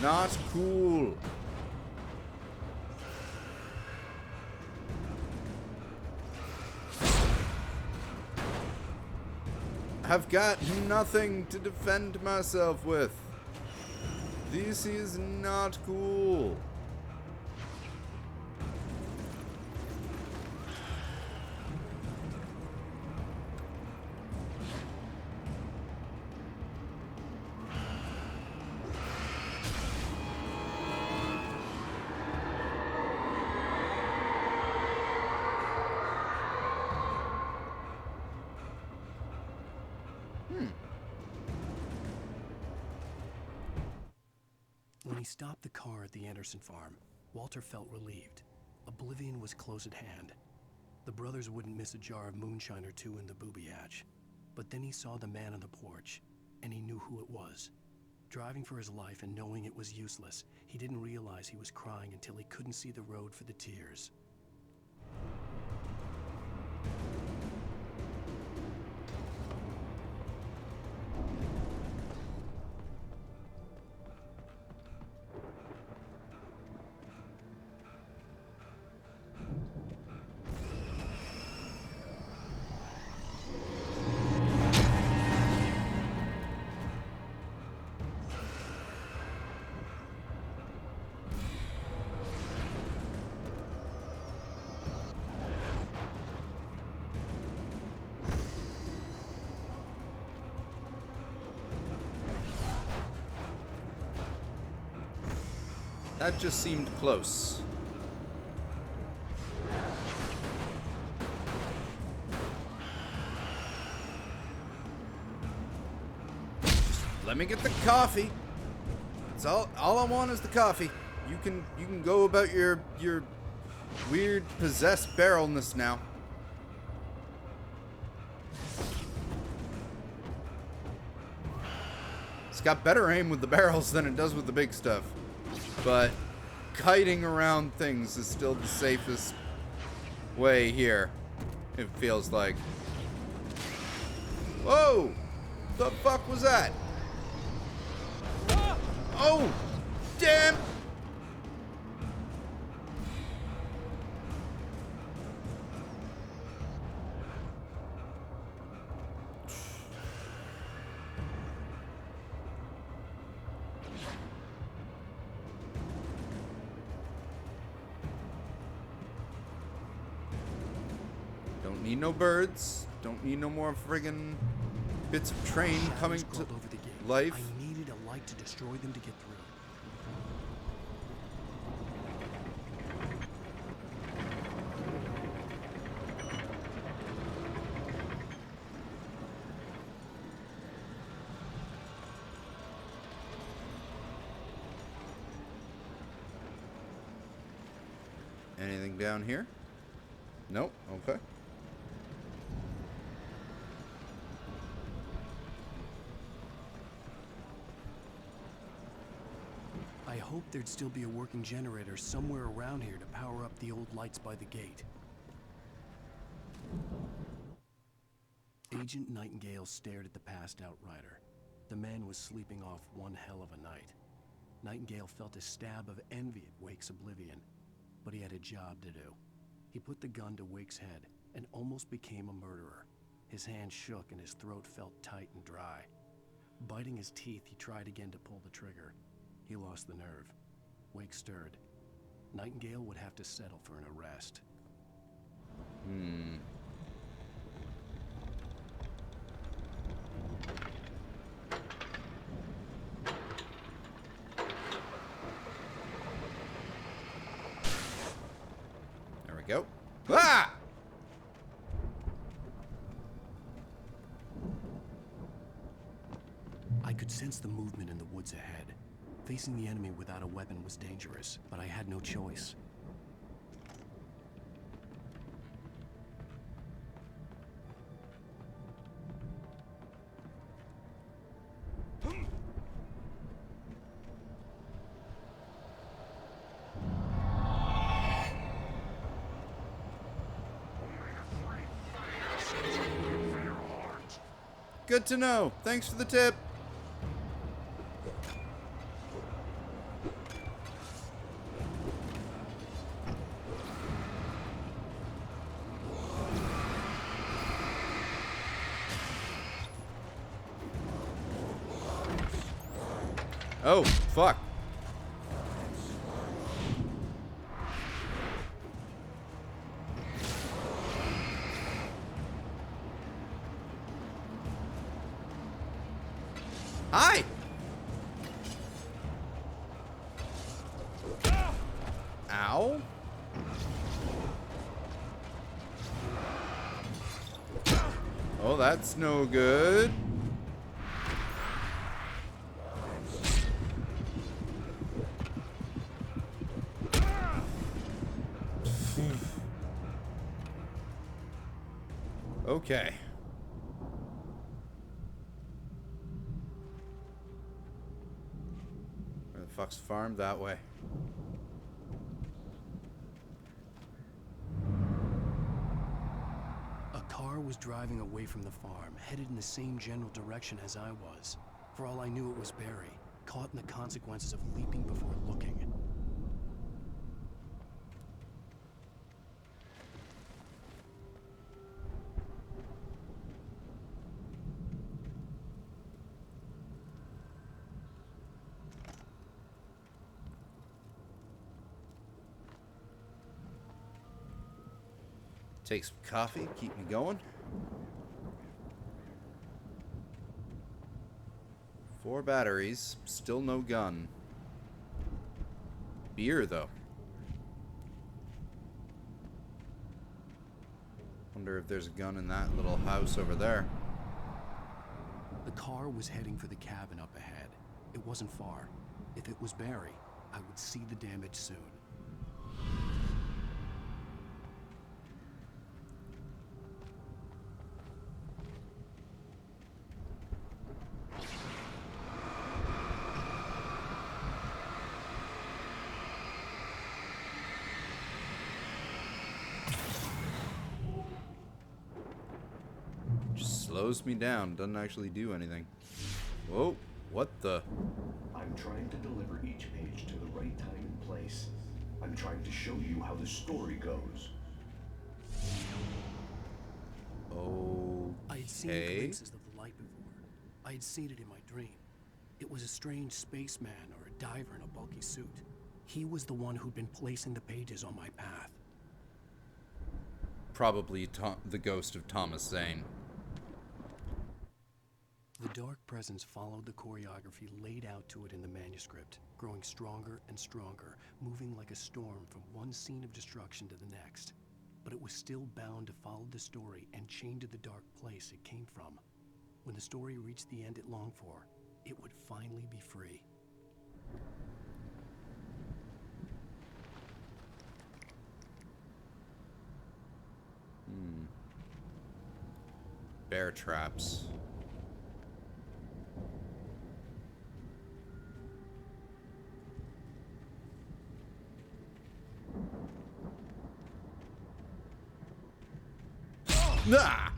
Not cool. I've got nothing to defend myself with. This is not cool. When he stopped the car at the Anderson farm, Walter felt relieved. Oblivion was close at hand. The brothers wouldn't miss a jar of moonshine or two in the booby hatch. But then he saw the man on the porch, and he knew who it was. Driving for his life and knowing it was useless, he didn't realize he was crying until he couldn't see the road for the tears. That just seemed close. Just let me get the coffee. That's all I want is the coffee. You can go about your weird possessed barrelness now. It's got better aim with the barrels than it does with the big stuff. But kiting around things is still the safest way here, it feels like. Whoa! The fuck was that? Oh! Damn! Don't need no birds. Don't need no more friggin' bits of train coming to Over the gate. life. I needed a light to destroy them to get through. Anything down here? Nope. Okay. I hoped there'd still be a working generator somewhere around here to power up the old lights by the gate. Agent Nightingale stared at the passed-out rider. The man was sleeping off one hell of a night. Nightingale felt a stab of envy at Wake's oblivion, but he had a job to do. He put the gun to Wake's head and almost became a murderer. His hand shook and his throat felt tight and dry. Biting his teeth, he tried again to pull the trigger. He lost the nerve. Wake stirred. Nightingale would have to settle for an arrest. There we go. Ah! I could sense the movement in the woods ahead. Facing the enemy without a weapon was dangerous, but I had no choice. Good to know. Thanks for the tip. Oh, fuck. Hi! Ow. Oh, that's no good. Okay. Where the fuck's the farm? That way. A car was driving away from the farm, headed in the same general direction as I was. For all I knew, it was Barry, caught in the consequences of leaping before looking. Take some coffee, keep me going. 4 batteries, still no gun. Beer, though. Wonder if there's a gun in that little house over there. The car was heading for the cabin up ahead. It wasn't far. If it was Barry, I would see the damage soon. Just slows me down, doesn't actually do anything. Whoa, what the? I'm trying to deliver each page to the right time and place. I'm trying to show you how the story goes. I had seen glimpses of the light before. I had seen it in my dream. It was a strange spaceman or a diver in a bulky suit. He was the one who'd been placing the pages on my path. Probably the ghost of Thomas Zane. The dark presence followed the choreography laid out to it in the manuscript, growing stronger and stronger, moving like a storm from one scene of destruction to the next. But it was still bound to follow the story and chained to the dark place it came from. When the story reached the end it longed for, it would finally be free. bear traps. Ah!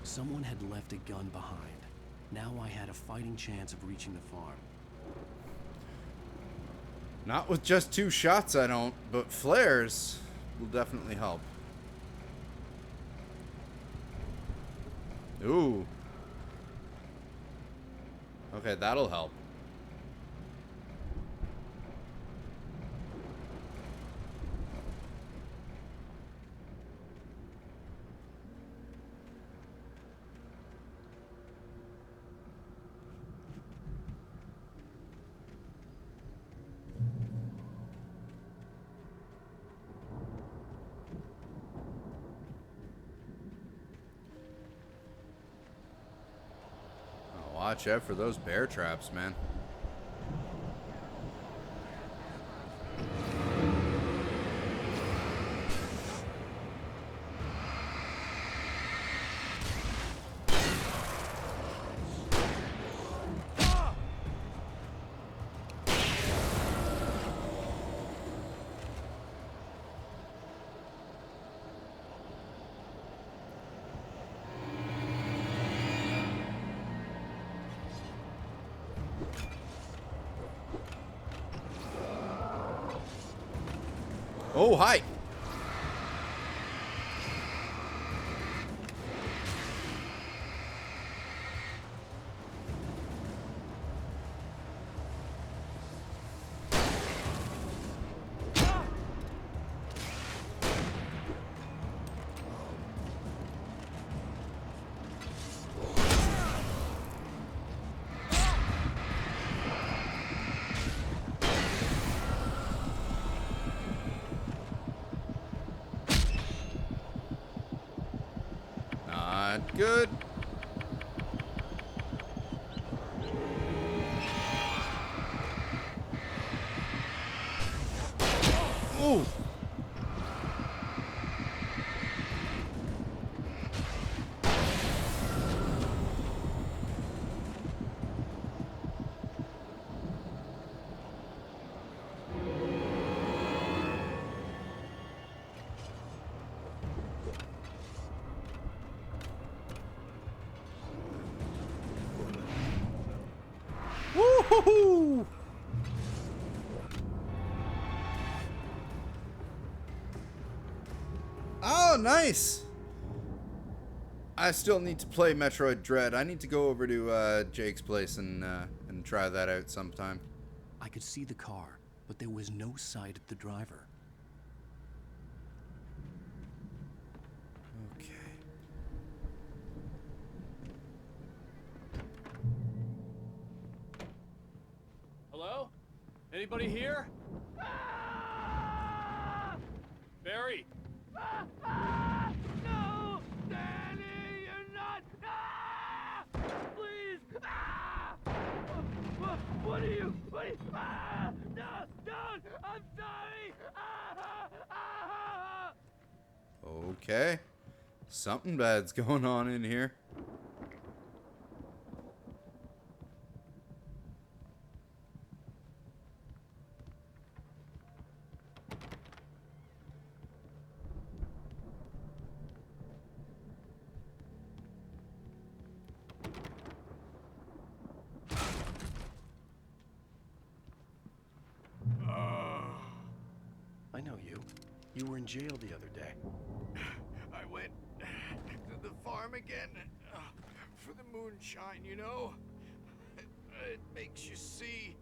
Someone had left a gun behind. Now I had a fighting chance of reaching the farm. Not with just 2 shots, I don't, but flares will definitely help. Ooh. Okay, that'll help. Watch out for those bear traps, man. Oh, hi. Not good. Ooh. Woo-hoo-hoo! Oh, nice! I still need to play Metroid Dread. I need to go over to Jake's place and try that out sometime. I could see the car, but there was no sight of the driver. Okay. Hello? Anybody here? Barry! No! Danny, you're not! Ah! Please! Ah! What are you? Ah! No! Don't! I'm sorry! Ah! Okay. Something bad's going on in here. I know you. You were in jail the other day. I went to the farm again for the moonshine, you know? It makes you see.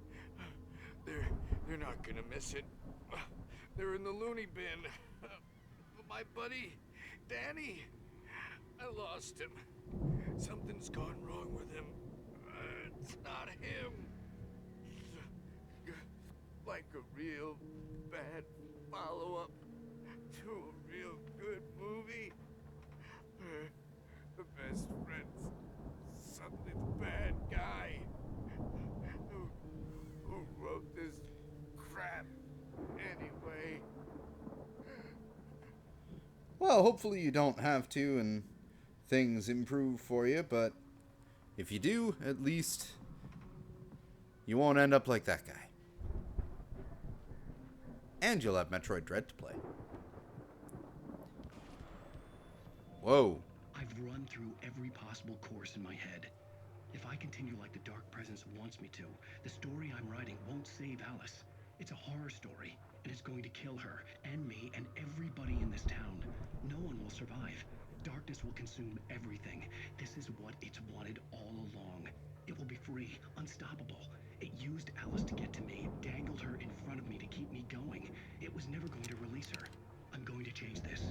They're not gonna miss it. They're in the loony bin. My buddy, Danny, I lost him. Something's gone wrong with him. It's not him. Like a real bad follow-up to a real good movie. The best friend's suddenly the bad guy. Who wrote this crap anyway? Well, hopefully you don't have to and things improve for you, but if you do, at least you won't end up like that guy. And you'll have Metroid Dread to play. Whoa. I've run through every possible course in my head. If I continue like the Dark Presence wants me to, the story I'm writing won't save Alice. It's a horror story, and it's going to kill her, and me, and everybody in this town. No one will survive. Darkness will consume everything. This is what it's wanted all along. It will be free, unstoppable. It used Alice to get to me, dangled her in front of me to keep me going. It was never going to release her. I'm going to change this.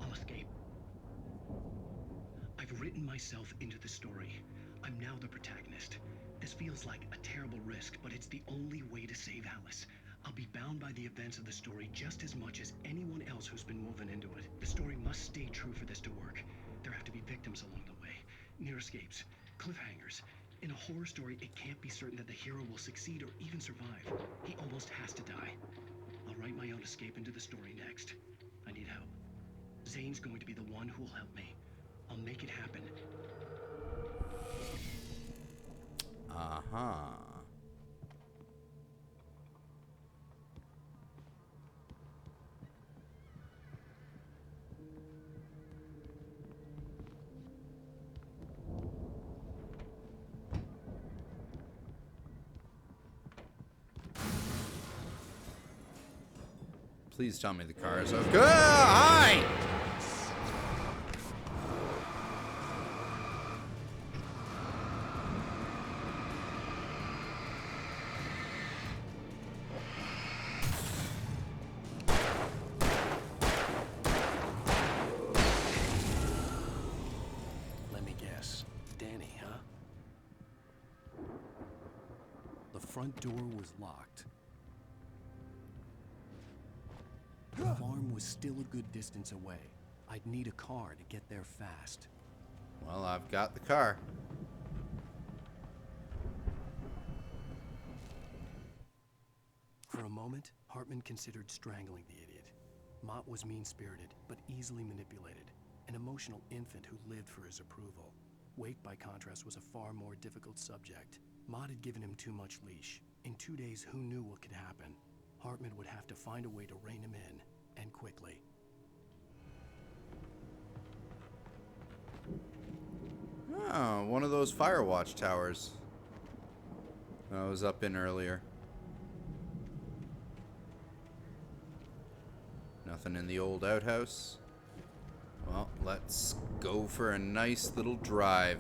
I'll escape. I've written myself into the story. I'm now the protagonist. This feels like a terrible risk, but it's the only way to save Alice. I'll be bound by the events of the story just as much as anyone else who's been woven into it. The story must stay true for this to work. There have to be victims along the way, near escapes, cliffhangers. In a horror story, it can't be certain that the hero will succeed or even survive. He almost has to die. I'll write my own escape into the story next. I need help. Zane's going to be the one who will help me. I'll make it happen. Uh-huh. Please tell me the car is okay. Hi! Let me guess. Danny, huh? The front door was locked. The farm was still a good distance away. I'd need a car to get there fast. Well, I've got the car. For a moment, Hartman considered strangling the idiot. Mott was mean-spirited, but easily manipulated. An emotional infant who lived for his approval. Wake, by contrast, was a far more difficult subject. Mott had given him too much leash. In 2 days, who knew what could happen? Hartman would have to find a way to rein him in, and quickly. Oh, one of those Firewatch towers I was up in earlier. Nothing in the old outhouse. Well, let's go for a nice little drive.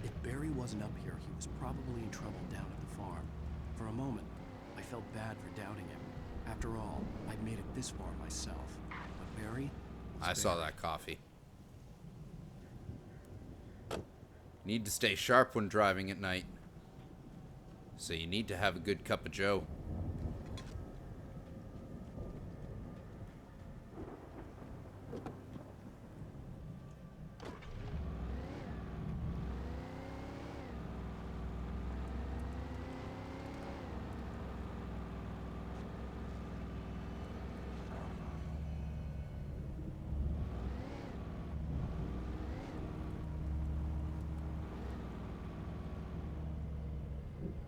If Barry wasn't up here, he was probably in trouble down at the farm. For a moment, I felt bad for doubting him. After all, I'd made it this far myself. But Barry? I saw that coffee. Need to stay sharp when driving at night. So you need to have a good cup of joe.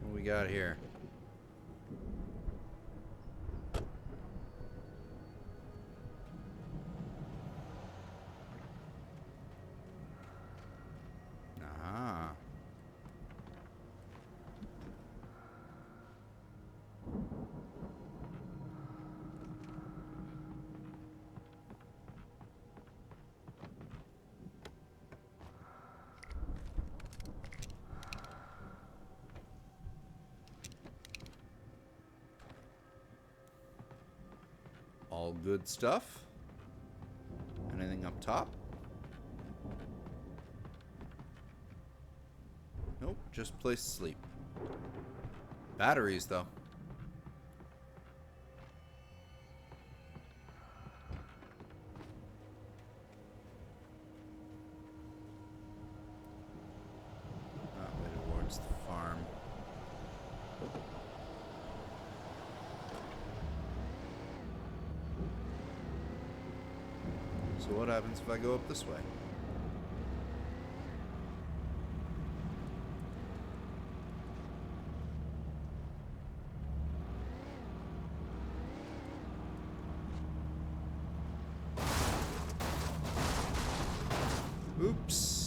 What we got here? Ah. All good stuff. Anything up top? Nope, just place to sleep. Batteries, though. That way towards the farm. So what happens if I go up this way? Oops.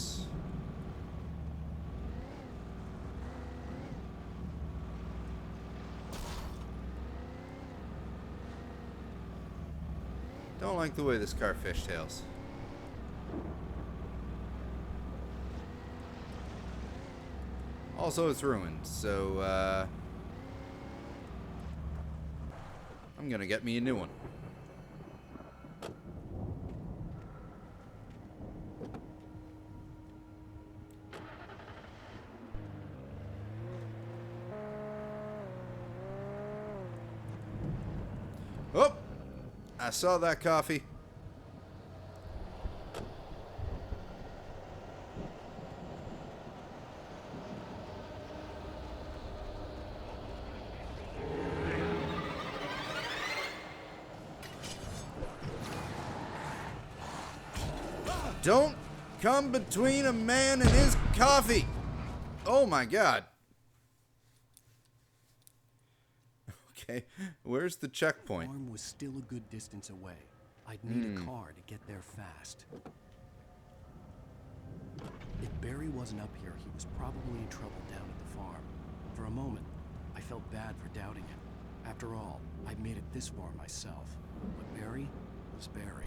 Don't like the way this car fishtails. Also, it's ruined, so I'm gonna get me a new one. Oh! I saw that coffee. Don't come between a man and his coffee. Oh my God. Okay, where's the checkpoint? The farm was still a good distance away. I'd need a car to get there fast. If Barry wasn't up here, he was probably in trouble down at the farm. For a moment, I felt bad for doubting him. After all, I'd made it this far myself. But Barry was Barry.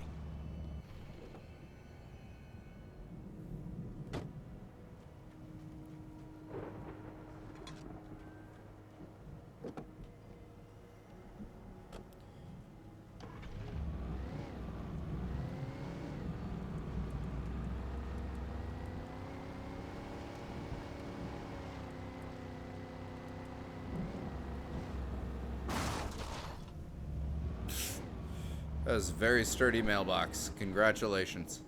That was a very sturdy mailbox. Congratulations.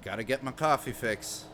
Gotta get my coffee fix.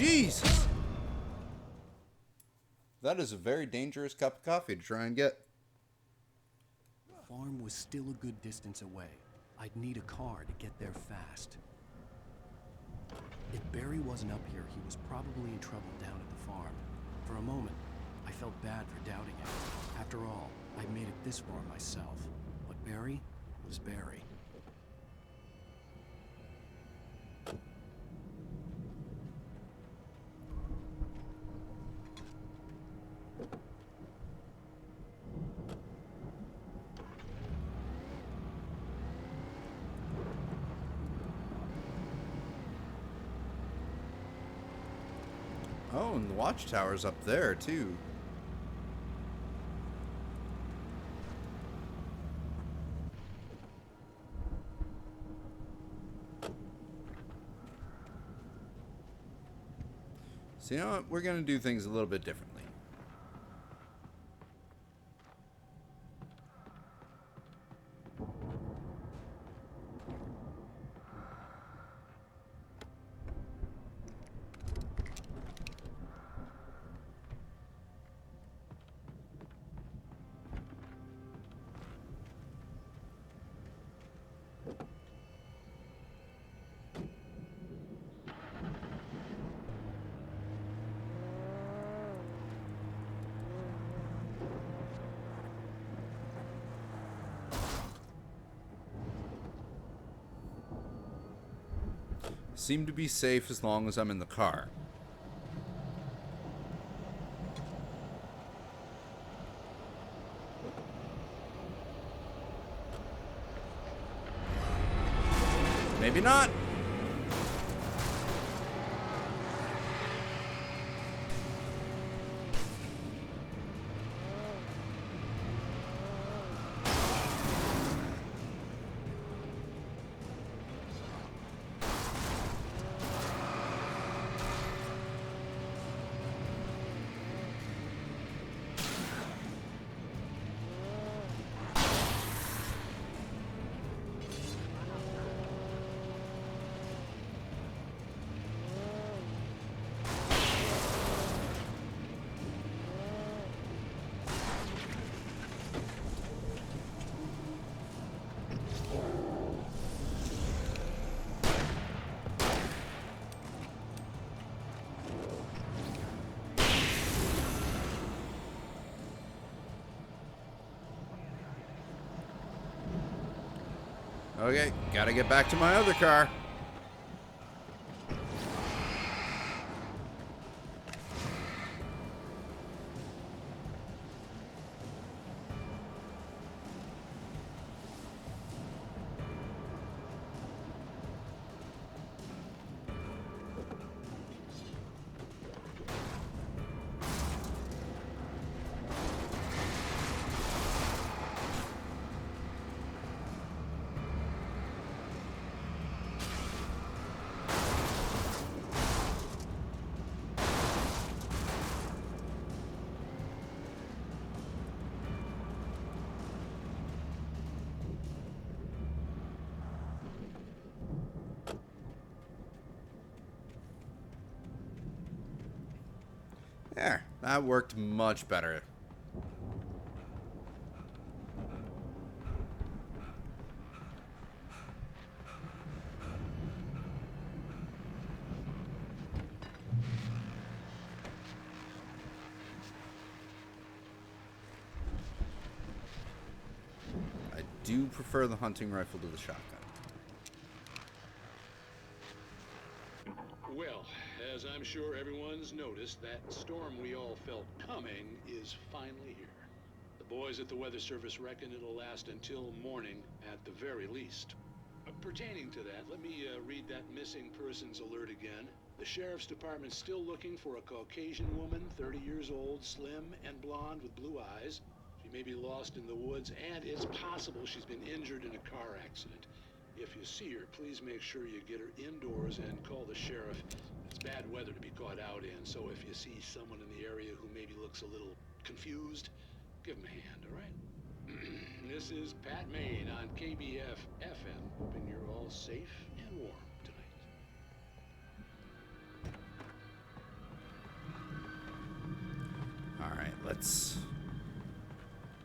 Jesus! That is a very dangerous cup of coffee to try and get. The farm was still a good distance away. I'd need a car to get there fast. If Barry wasn't up here, he was probably in trouble down at the farm. For a moment, I felt bad for doubting him. After all, I'd made it this far myself. But Barry was Barry. Oh, and the watchtower's up there, too. So, you know what? We're going to do things a little bit differently. Seem to be safe as long as I'm in the car. Maybe not. Okay, gotta get back to my other car. There, that worked much better. I do prefer the hunting rifle to the shotgun. Well, as I'm sure everyone's noticed, that storm we all felt coming is finally here. The boys at the Weather Service reckon it'll last until morning at the very least. Pertaining to that, let me read that missing persons alert again. The Sheriff's Department's still looking for a Caucasian woman, 30 years old, slim and blonde with blue eyes. She may be lost in the woods, and it's possible she's been injured in a car accident. If you see her, please make sure you get her indoors and call the sheriff. It's bad weather to be caught out in, so if you see someone in the area who maybe looks a little confused, give him a hand, all right? This is Pat Maine on KBF FM, hoping you're all safe and warm tonight. let's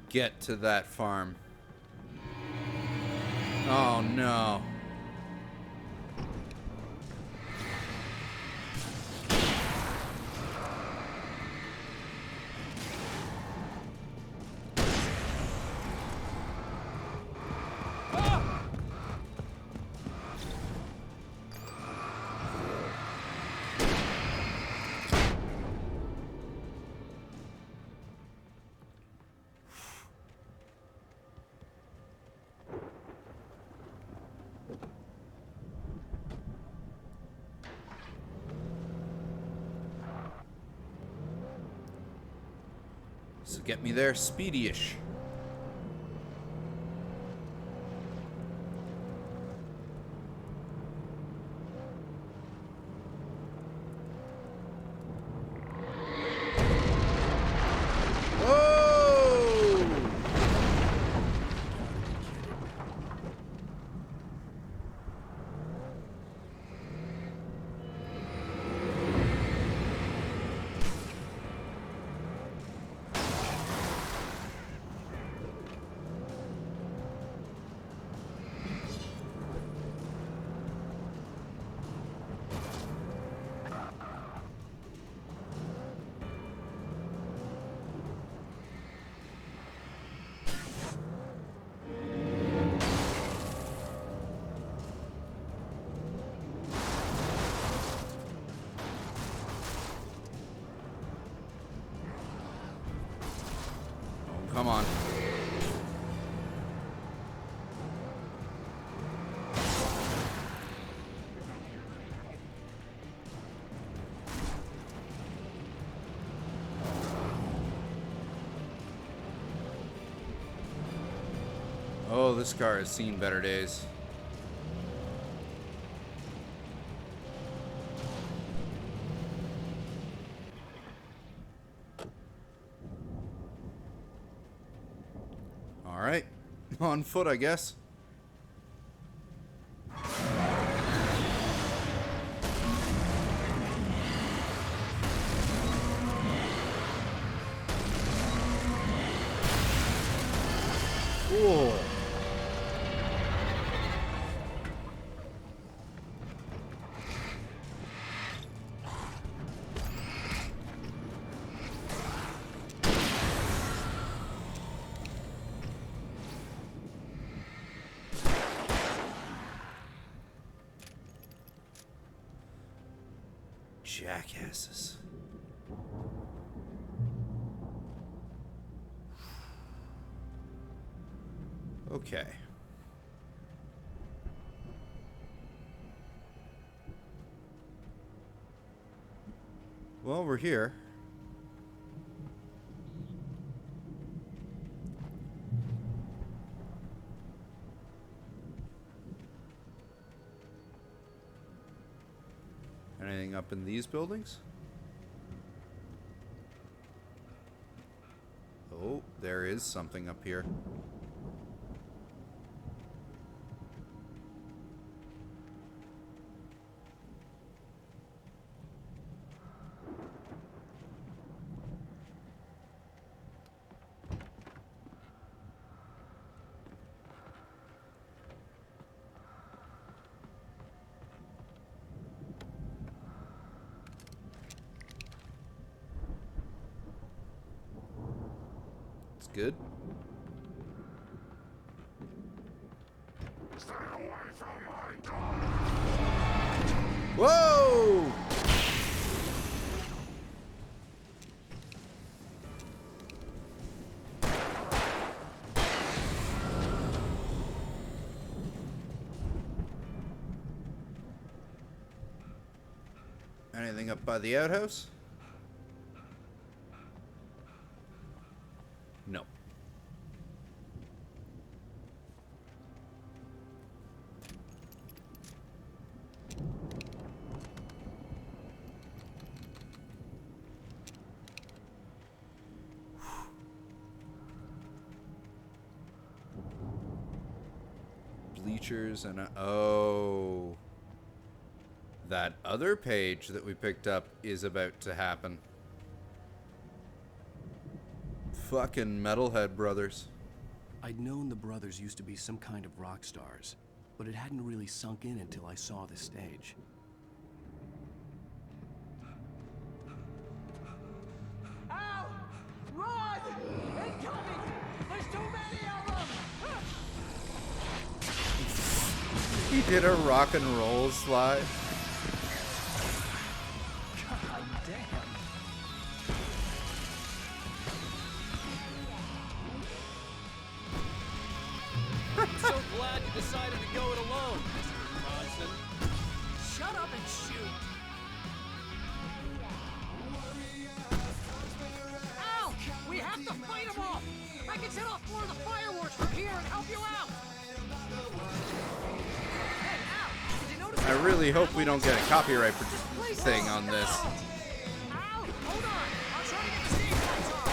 get to that farm. Oh no. So get me there speedy-ish. Come on. Oh, this car has seen better days. All right, on foot, I guess. Cool. Jackasses. Okay. Well, we're here. Anything up in these buildings? Oh, there is something up here. Good. Stay away from my dog. Whoa! Anything up by the outhouse? No. Bleachers and oh, that other page that we picked up is about to happen. Fucking metalhead brothers. I'd known the brothers used to be some kind of rock stars, but it hadn't really sunk in until I saw the stage. Ow! Run! Incoming! There's too many of them! He did a rock and roll slide. God damn. I'm so glad you decided to go it alone, Mr. Johnson. Shut up and shoot! Ow! We have to fight them off! I can set off more of the fireworks from here and help you out! Hey, Al! Did you notice I really hope we don't get a copyright thing on this. Ow! Hold on! I'll try to get the stage lights on!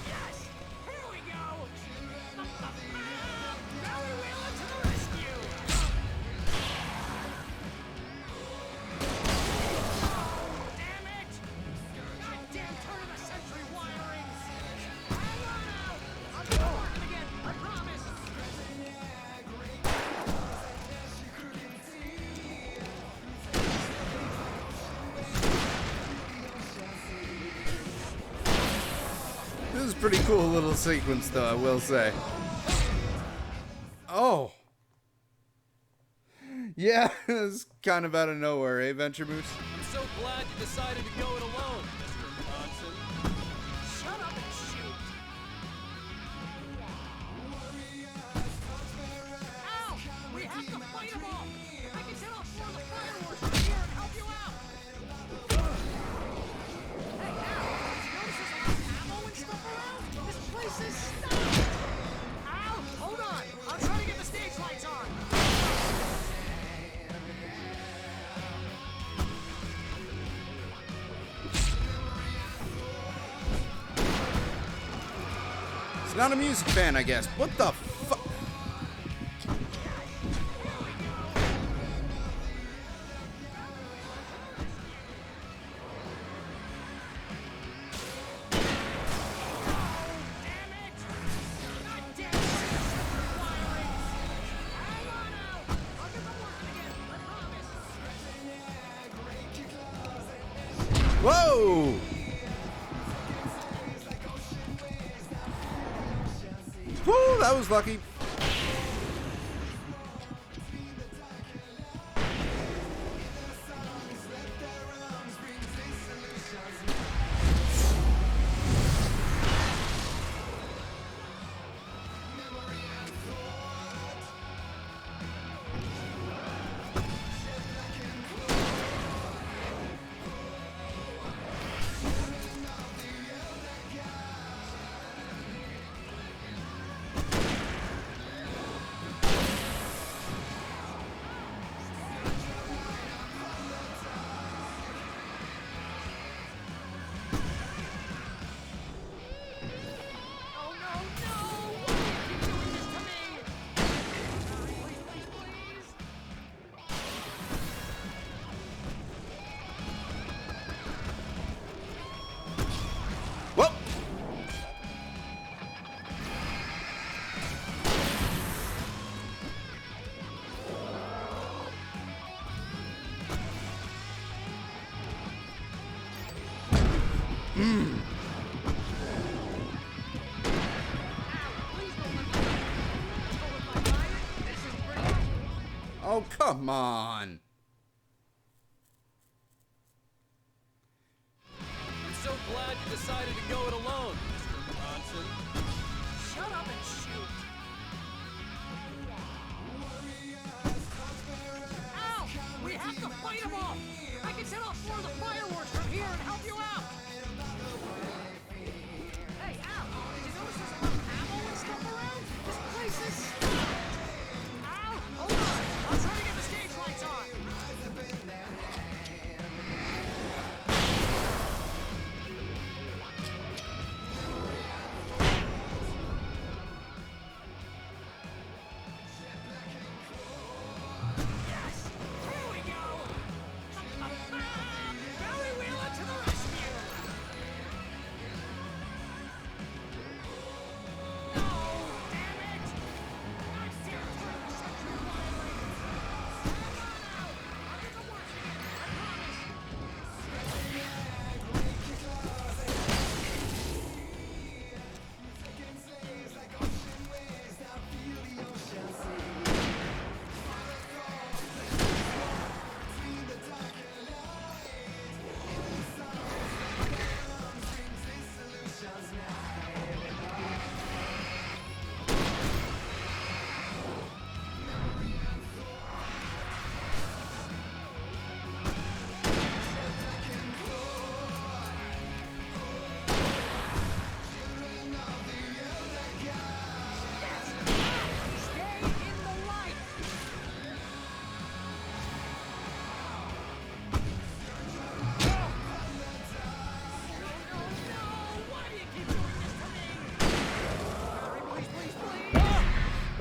Yes! Here we go! Barry Wheeler to the rescue! Damn it! Goddamn turn of the century wirings! Hang on out! I'll get working again, I promise! This is a pretty cool little sequence, though, I will say. Oh. Yeah, it's kind of out of nowhere, eh, Venture Moose? I'm so glad you decided to go it alone, Mr. Johnson. Shut up and shoot! Ow! We have to fight them off! I can set off more of the fireworks from here and help you out! Hey, Al! Did you notice there's a lot of ammo and stuff around? This place is stocked! Al! Hold on! I'll try to get the stage lights on! He's not a music fan, I guess. What the fuck? Whoa! Woo, that was lucky. Oh, come on. I'm so glad you decided to go it alone, Mr. Johnson. Shut up and shoot! Ow! We have to fight them off! I can set off more of the fireworks from here and help you out! Hey, Al! Did you notice there's a lot of ammo and stuff around? This place is stocked! Ow! Hold on! I'll try to get the stage lights on!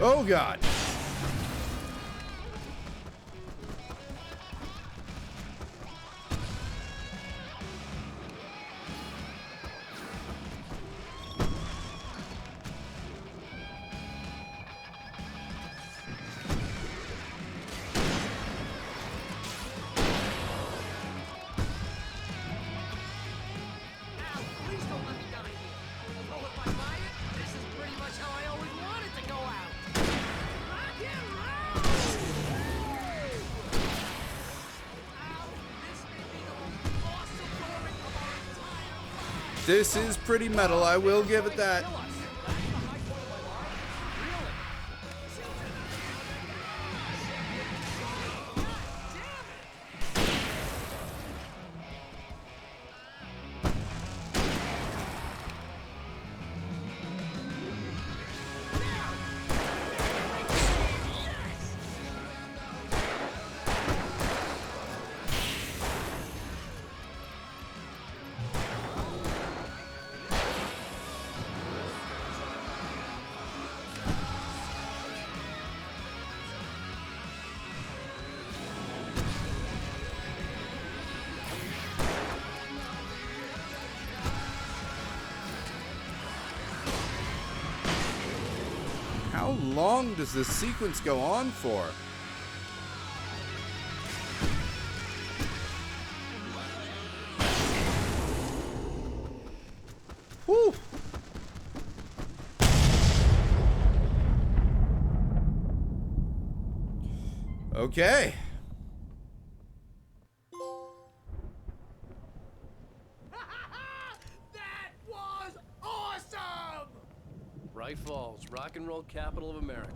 Oh god. Please don't let me die here. Oh, if I buy it, this is pretty much how I always wanted to go out. Rock and roll! Ow, this may be the most awesome moment of our entire lives. This is pretty metal, I will give it that. How long does this sequence go on for? Whew. Okay. That was awesome! Bright Falls, rock and roll capital of America.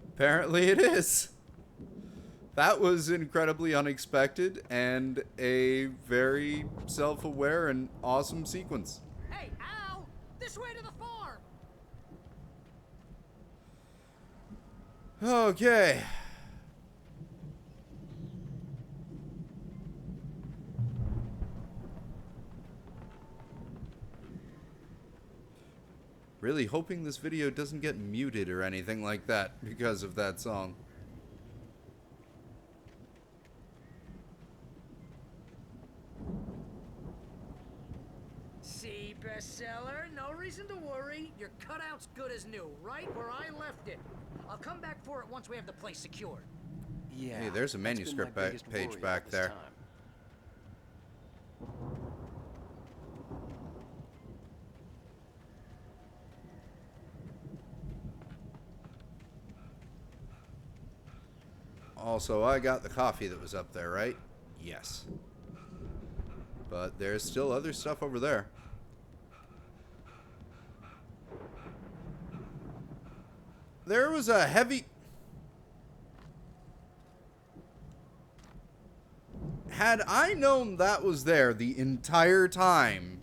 Apparently it is. That was incredibly unexpected and a very self-aware and awesome sequence. Hey, Al! This way to the farm! Okay. Really hoping this video doesn't get muted or anything like that because of that song. See, bestseller, no reason to worry. Your cutout's good as new, right where I left it. I'll come back for it once we have the place secured. Yeah. Hey, there's a manuscript page back there. Also, I got the coffee that was up there, right? Yes. But there's still other stuff over there. There was a heavy... Had I known that was there the entire time...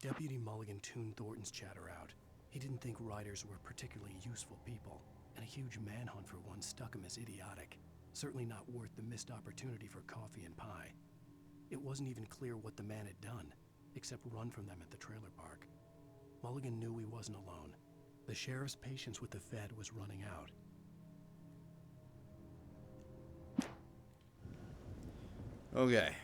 Deputy Mulligan tuned Thornton's chatter out. He didn't think riders were particularly useful people, and a huge manhunt for one struck him as idiotic. Certainly not worth the missed opportunity for coffee and pie. It wasn't even clear what the man had done, except run from them at the trailer park. Mulligan knew he wasn't alone. The sheriff's patience with the Fed was running out. Okay.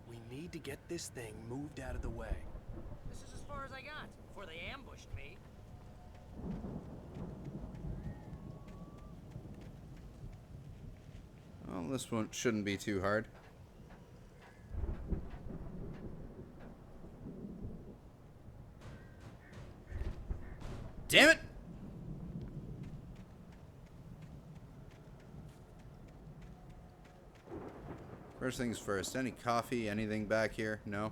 We need to get this thing moved out of the way. This is as far as I got before they ambushed me. Well, this one shouldn't be too hard. Damn it! First things first, any coffee, anything back here? No?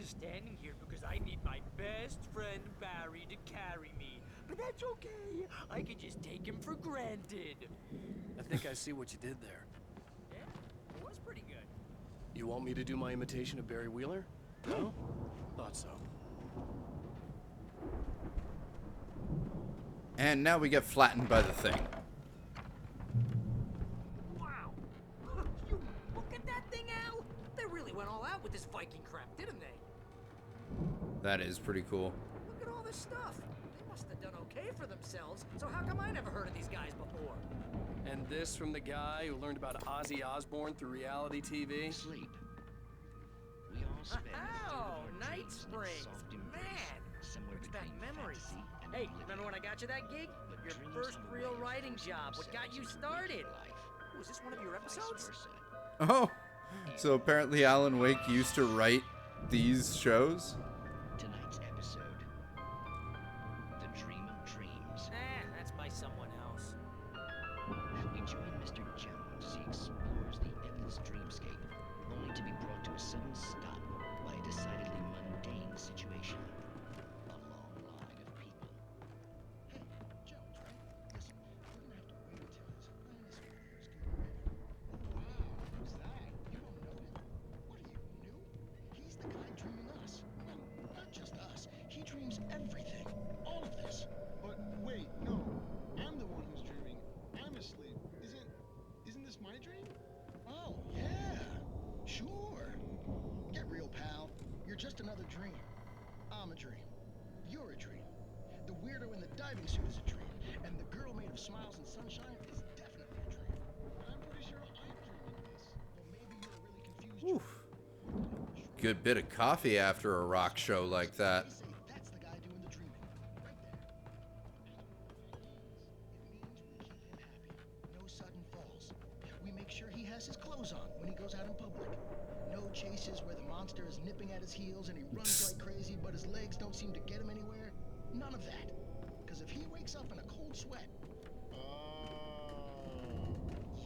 just standing here because I need my best friend Barry to carry me. But that's okay. I can just take him for granted. I think I see what you did there. Yeah, it was pretty good. You want me to do my imitation of Barry Wheeler? No? Thought so. And now we get flattened by the thing. Wow. You look at that thing, Al? They really went all out with this Viking crap, didn't they? That is pretty cool. Look at all this stuff. They must have done okay for themselves. So how come I never heard of these guys before? And this from the guy who learned about Ozzy Osbourne through reality TV? Sleep. We all spend Oh, Night Springs. Man, brings back memories. Hey, remember when I got you that gig? Your first real writing job. What got you started? Was this one of your episodes? Oh, so apparently Alan Wake used to write these shows? Tonight's episode, The Dream of Dreams. That's by someone else. We join Mr. Jones as he explores the endless dreamscape, only to be brought to a sudden stop by a decidedly mundane situation. A long line of people. Hey, Jones, right? Listen, we're gonna have to wait until his highness orders come. Wow, who's that? You don't know him? What are you, new? He's the guy dreaming us. Well, not just us. He dreams everything. All of this. But wait, no. I'm the one who's dreaming. I'm asleep. Isn't this my dream? Oh, yeah. Sure. Get real, pal. You're just another dream. I'm a dream. You're a dream. The weirdo in the diving suit is a dream. And the girl made of smiles and sunshine is definitely a dream. I'm pretty sure I'm dreaming this. Well, maybe you're a really confused Oof. Good bit of coffee after a rock show like that. They say that's the guy doing the dreaming. Right there. It means we keep him happy. No sudden falls. We make sure he has his clothes on when he goes out in public. No chases where the monster is nipping at his heels and he runs like crazy, but his legs don't seem to get him anywhere. None of that. Because if he wakes up in a cold sweat...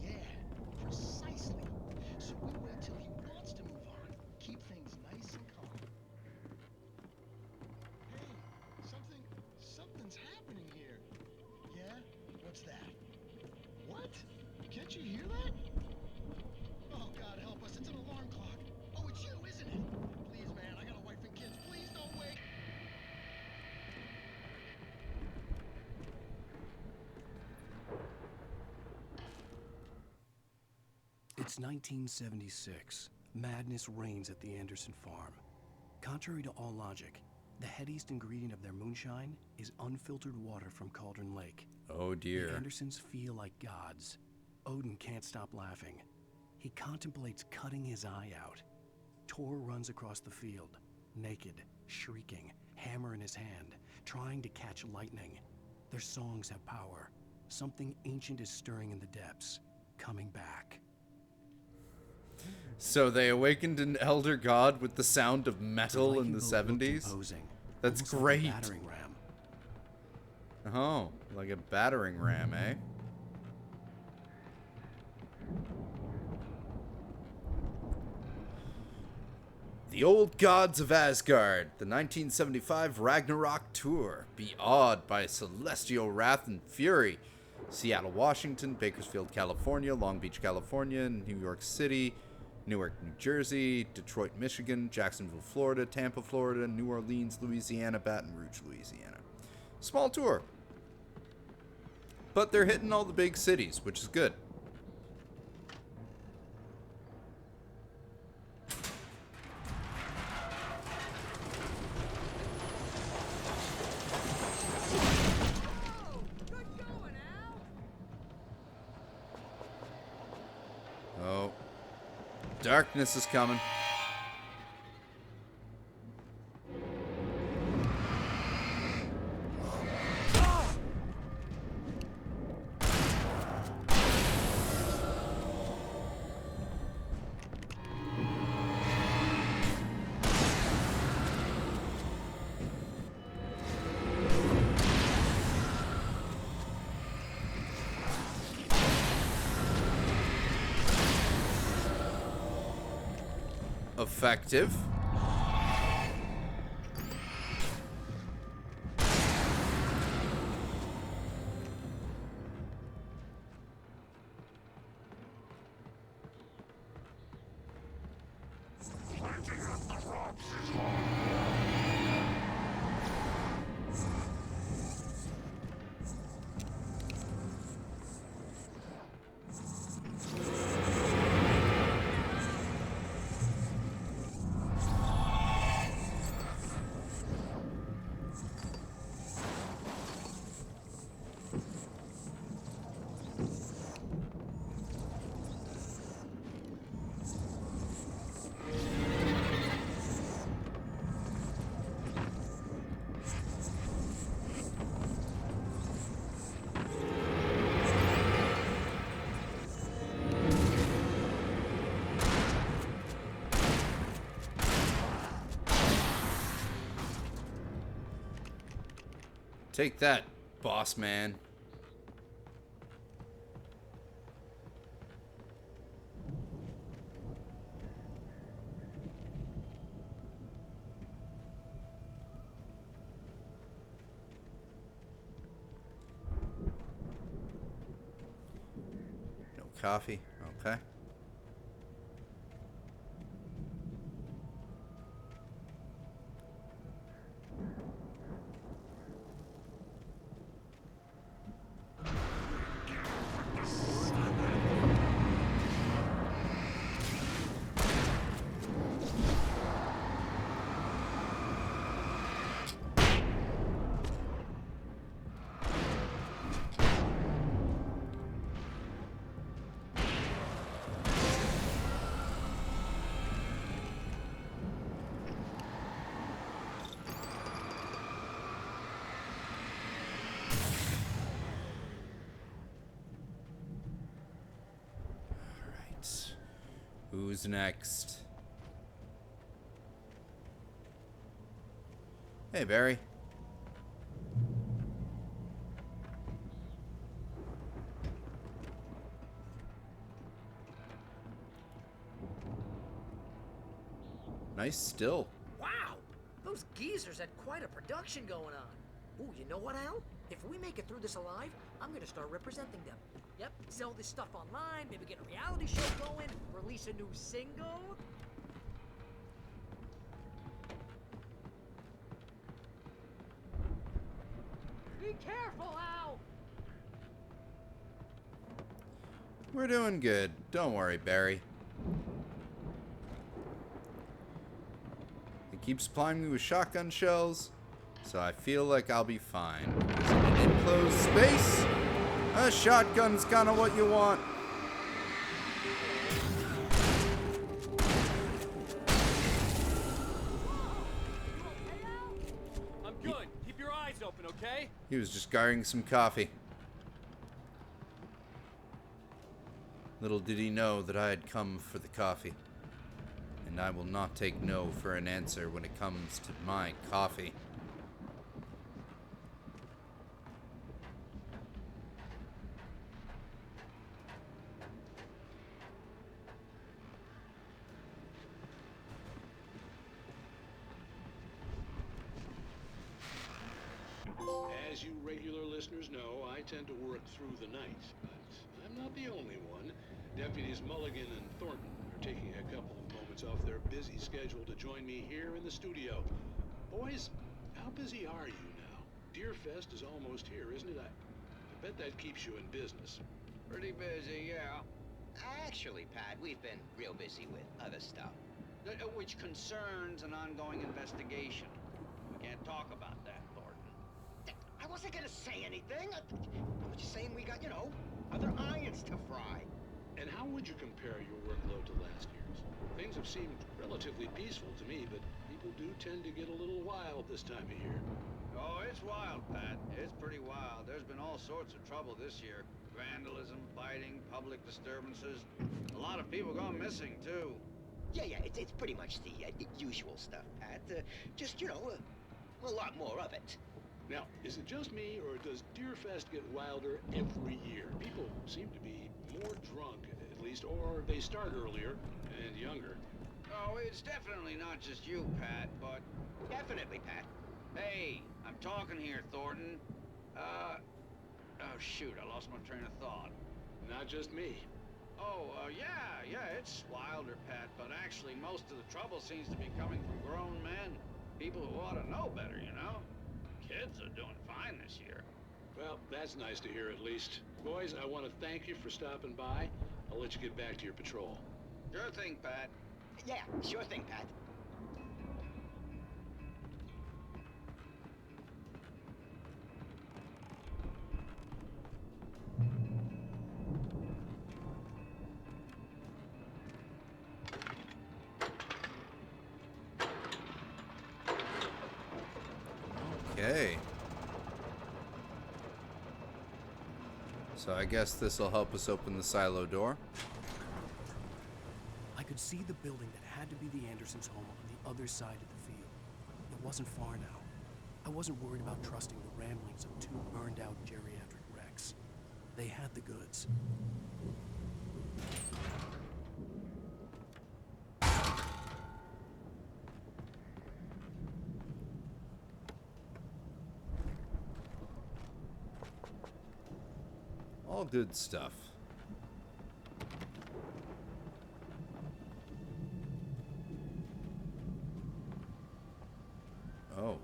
Yeah, precisely. So we wait till he wants to move on. Keep things nice and calm. Hey, something's happening here. Yeah? What's that? What? Can't you hear that? Oh, God help us, it's an alarm clock. Oh, it's you, isn't it? Please, man, I got a wife and kids. Please don't wake. It's 1976. Madness reigns at the Anderson farm. Contrary to all logic, the headiest ingredient of their moonshine is unfiltered water from Cauldron Lake. Oh dear. The Andersons feel like gods. Odin can't stop laughing. He contemplates cutting his eye out. Tor runs across the field, naked, shrieking, hammer in his hand, trying to catch lightning. Their songs have power. Something ancient is stirring in the depths, coming back. So they awakened an elder god with the sound of metal in the 70s? That's great. Like a battering ram. Oh, like a battering ram, eh? The Old Gods of Asgard, the 1975 Ragnarok Tour. Be awed by celestial wrath and fury. Seattle, Washington, Bakersfield, California, Long Beach, California, New York City, Newark, New Jersey, Detroit, Michigan, Jacksonville, Florida, Tampa, Florida, New Orleans, Louisiana, Baton Rouge, Louisiana. Small tour. But they're hitting all the big cities, which is good. Oh. Darkness is coming. Effective. Take that, boss man. No coffee. Okay. Who's next? Hey, Barry. Nice still. Wow! Those geezers had quite a production going on. Ooh, you know what, Al? If we make it through this alive, I'm gonna start representing them. Yep, sell this stuff online, maybe get a reality show going, release a new single. Be careful, Al! We're doing good. Don't worry, Barry. He keeps supplying me with shotgun shells, so I feel like I'll be fine. Because in an enclosed space, a shotgun's kinda what you want. I'm good. Keep your eyes open, okay? He was just guarding some coffee. Little did he know that I had come for the coffee. And I will not take no for an answer when it comes to my coffee. As you regular listeners know, I tend to work through the night, but I'm not the only one. Deputies Mulligan and Thornton are taking a couple of moments off their busy schedule to join me here in the studio. Boys, how busy are you now? Deerfest is almost here, isn't it? I bet that keeps you in business. Pretty busy, yeah. Actually, Pat, we've been real busy with other stuff, which concerns an ongoing investigation. We can't talk about that, Thornton. I wasn't gonna say anything. I was just saying we got, other irons to fry. And how would you compare your workload to last year's? Things have seemed relatively peaceful to me, but people do tend to get a little wild this time of year. Oh, it's wild, Pat. It's pretty wild. There's been all sorts of trouble this year. Vandalism, fighting, public disturbances. A lot of people gone missing, too. Yeah, it's pretty much the usual stuff, Pat. Just, a lot more of it. Now, is it just me, or does Deerfest get wilder every year? People seem to be more drunk, at least, or they start earlier and younger. Oh, it's definitely not just you, Pat, but... Definitely, Pat. Hey, I'm talking here, Thornton. Oh, shoot, I lost my train of thought. Not just me. Oh, yeah, it's wilder, Pat, but actually most of the trouble seems to be coming from grown men. People who ought to know better, you know? Kids are doing fine this year. Well, that's nice to hear at least. Boys, I want to thank you for stopping by. I'll let you get back to your patrol. Sure thing, Pat. Yeah, sure thing, Pat. Okay. So I guess this will help us open the silo door. I could see the building that had to be the Andersons' home on the other side of the field. It wasn't far now. I wasn't worried about trusting the ramblings of two burned-out geriatric wrecks. They had the goods. All good stuff. Oh.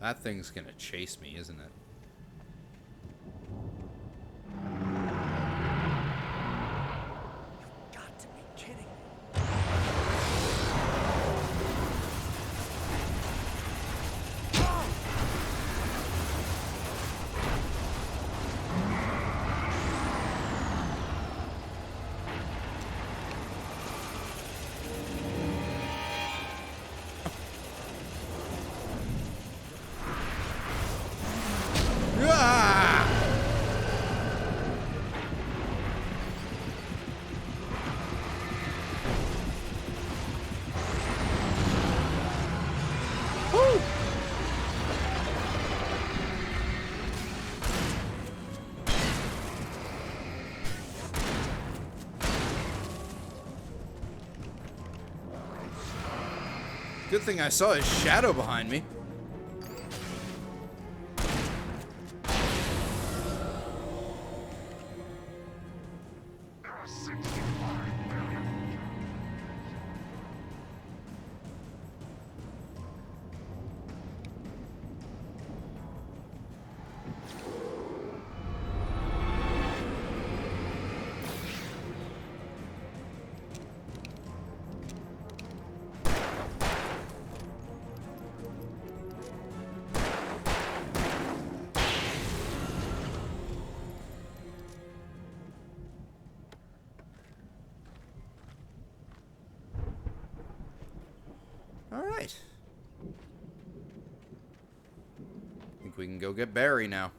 That thing's gonna chase me, isn't it? Got to be kidding me. Good thing I saw his shadow behind me. All right. Think we can go get Barry now.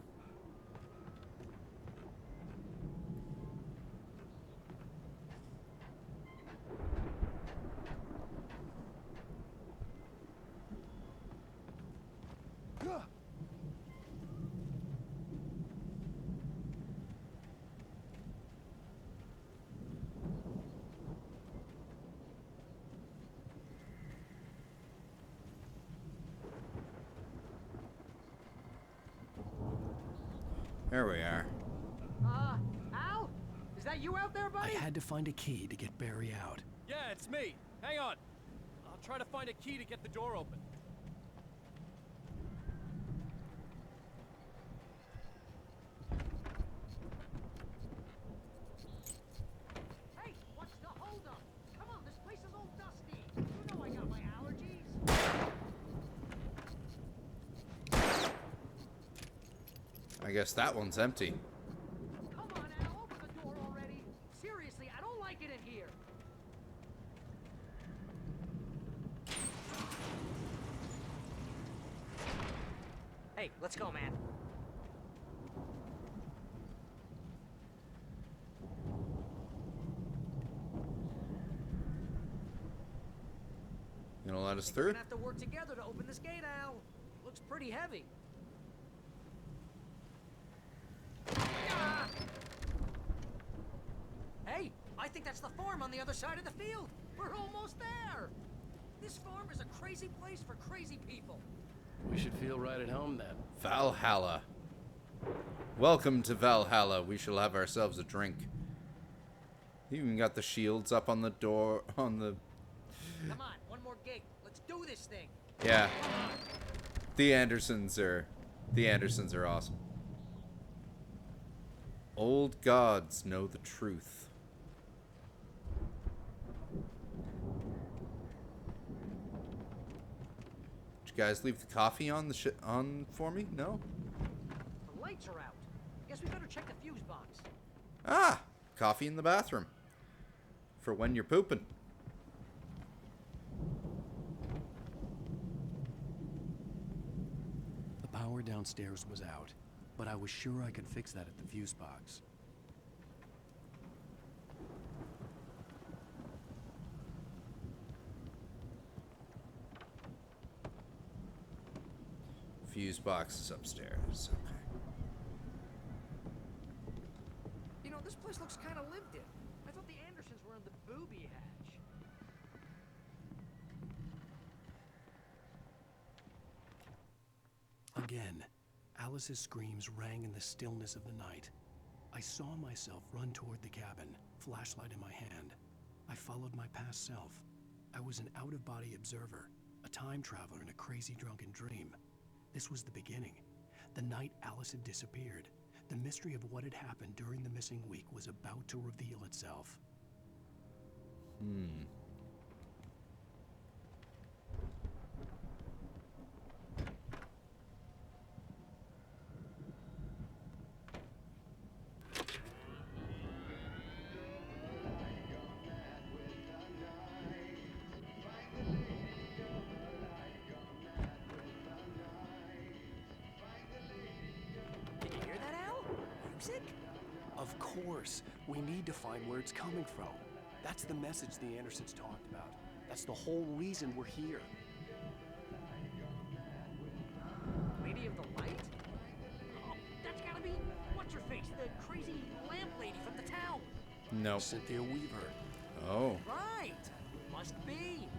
There we are. Al? Is that you out there, buddy? I had to find a key to get Barry out. Yeah, it's me. Hang on. I'll try to find a key to get the door open. Hey, what's the holdup? Come on, this place is all dusty. You know I got my allergies. I guess that one's empty. Come on, Al, open the door already. Seriously, I don't like it in here. Hey, let's go, man. You gonna let us We're through? gonna have to work together to open this gate, Al. Looks pretty heavy. Hey, I think that's the farm on the other side of the field. We're almost there. This farm is a crazy place for crazy people. We should feel right at home then. Valhalla. Welcome to Valhalla. We shall have ourselves a drink. Even got the shields up on the door, on the... Come on, one more gig. Let's do this thing. Yeah. The Andersons are awesome. Old gods know the truth. Did you guys leave the coffee on on for me? No? The lights are out. Guess we better check the fuse box. Ah, coffee in the bathroom. For when you're pooping. The power downstairs was out, but I was sure I could fix that at the fuse box. Fuse box is upstairs. Okay. You know, this place looks kind of lived in. I thought the Andersons were in the booby hatch. Again, Alice's screams rang in the stillness of the night. I saw myself run toward the cabin, flashlight in my hand. I followed my past self. I was an out-of-body observer, a time traveler in a crazy drunken dream. This was the beginning. The night Alice had disappeared. The mystery of what had happened during the missing week was about to reveal itself. Did you hear that, Al? Music? Of course, we need to find where it's coming from. That's the message the Andersons talked about. That's the whole reason we're here. Lady of the Light? Oh, that's gotta be what's-her-face, the crazy lamp lady from the town. No. Cynthia Weaver. Oh. Right. Must be.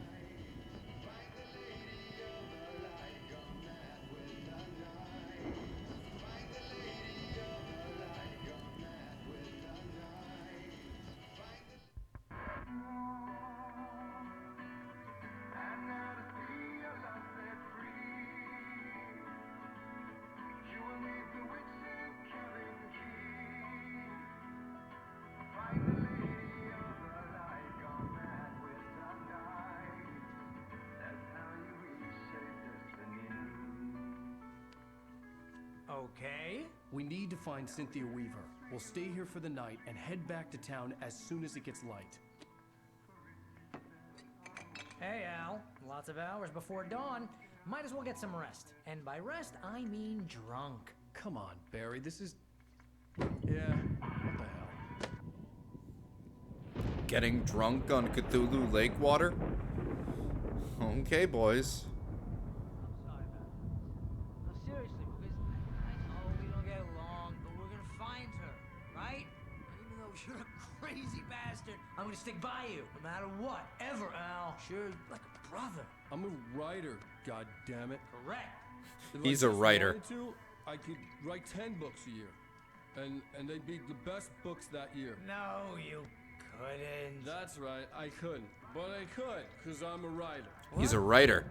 Okay. We need to find Cynthia Weaver. We'll stay here for the night and head back to town as soon as it gets light. Hey, Al. Lots of hours before dawn. Might as well get some rest. And by rest, I mean drunk. Come on, Barry, this is... Yeah, what the hell? Getting drunk on Cthulhu Lake water? Okay, boys. Seriously, because I know we don't get along, but we're gonna find her, right? Even though you're a crazy bastard, I'm gonna stick by you, no matter what, ever, Al. Sure, like a brother. I'm a writer, goddammit. Correct. If He's I a just writer. wanted to, I could write 10 books a year. And they'd be the best books that year. No, you couldn't. That's right, I couldn't. But I could, because I'm a writer. He's a writer.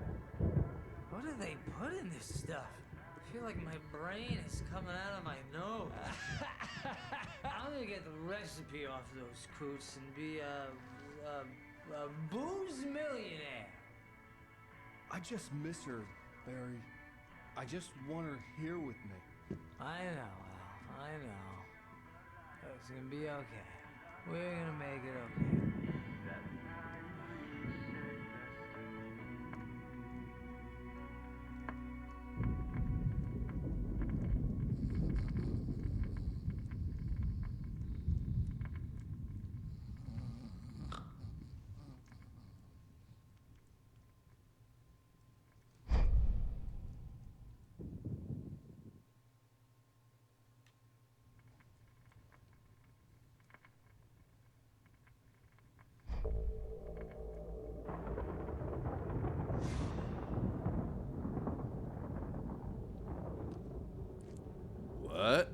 What do they put in this stuff? I feel like my brain is coming out of my nose. I'm gonna get the recipe off those coots and be a booze millionaire. I just miss her, Barry. I just want her here with me. I know, Al. I know. It's gonna be okay. We're gonna make it okay. What?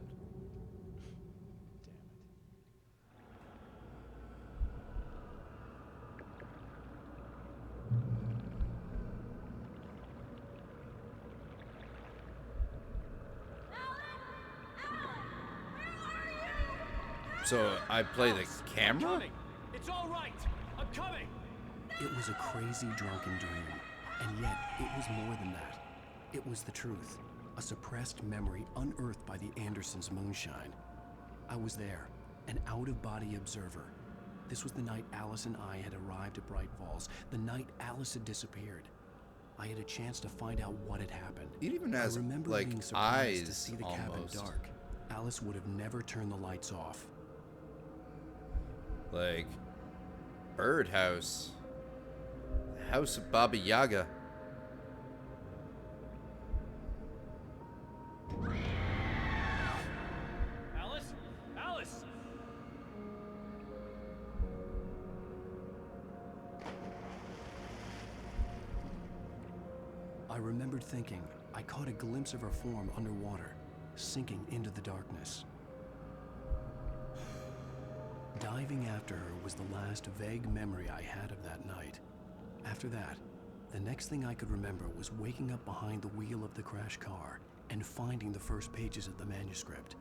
So I play the camera? It's all right. I'm coming. It was a crazy drunken dream, and yet it was more than that. It was the truth, a suppressed memory unearthed by the Andersons' moonshine. I was there, an out-of-body observer. This was the night Alice and I had arrived at Bright Falls, the night Alice had disappeared. I had a chance to find out what had happened. It even has, I remember like, being surprised to eyes see the cabin almost. dark. Alice would have never turned the lights off. Like, birdhouse. The house of Baba Yaga. Alice? Alice! I remembered thinking I caught a glimpse of her form underwater, sinking into the darkness. Diving after her was the last vague memory I had of that night. After that, the next thing I could remember was waking up behind the wheel of the crashed car and finding the first pages of the manuscript.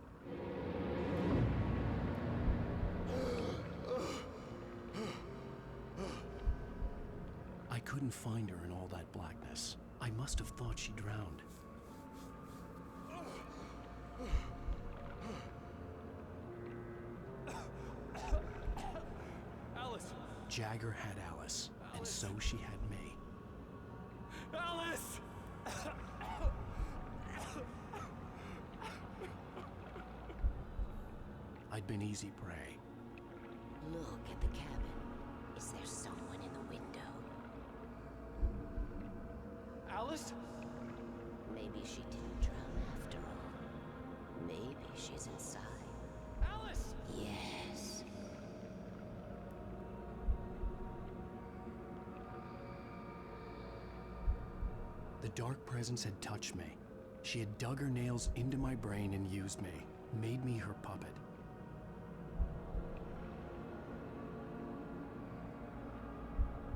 I couldn't find her in all that blackness. I must have thought she drowned. Alice! Jagger had Alice, and so she had me. Alice! I'd been easy prey. Look at the cabin. Is there someone in the window? Alice? Maybe she didn't drown after all. Maybe she's inside. Alice! Yes. The dark presence had touched me. She had dug her nails into my brain and used me, made me her puppet.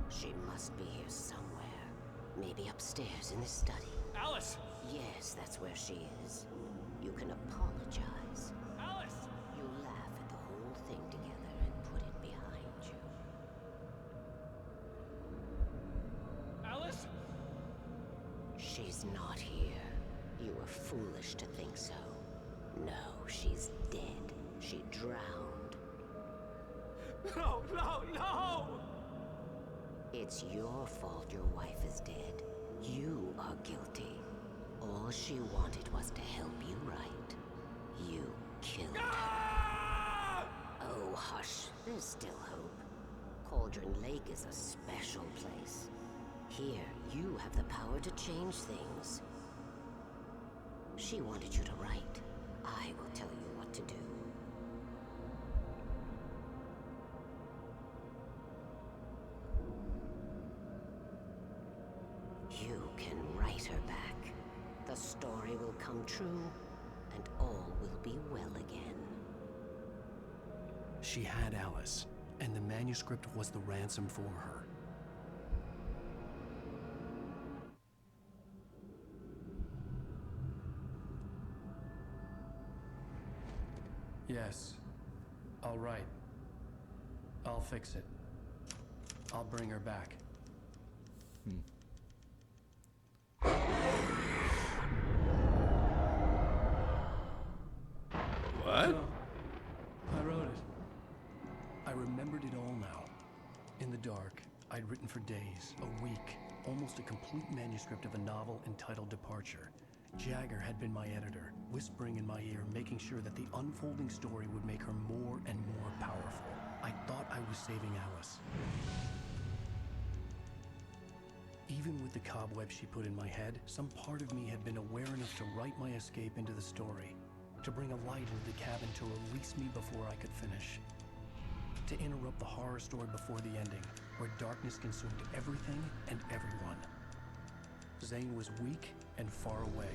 She must be here somewhere. Maybe upstairs in the study. Alice! Yes, that's where she is. You can apologize. Alice! You laugh at the whole thing together and put it behind you. Alice? She's not here. You were foolish to think so. No, she's dead. She drowned. No, no, no! It's your fault your wife is dead. You are guilty. All she wanted was to help you right. You killed her. Oh, hush. There's still hope. Cauldron Lake is a special place. Here, you have the power to change things. She wanted you to write. I will tell you what to do. You can write her back. The story will come true, and all will be well again. She had Alice, and the manuscript was the ransom for her. Yes. All right. I'll fix it. I'll bring her back. What? I wrote it. I remembered it all now. In the dark, I'd written for days, a week, almost a complete manuscript of a novel entitled Departure. Jagger had been my editor, whispering in my ear, making sure that the unfolding story would make her more and more powerful. I thought I was saving Alice. Even with the cobwebs she put in my head, some part of me had been aware enough to write my escape into the story, to bring a light into the cabin to release me before I could finish, to interrupt the horror story before the ending, where darkness consumed everything and everyone. Zane was weak and far away,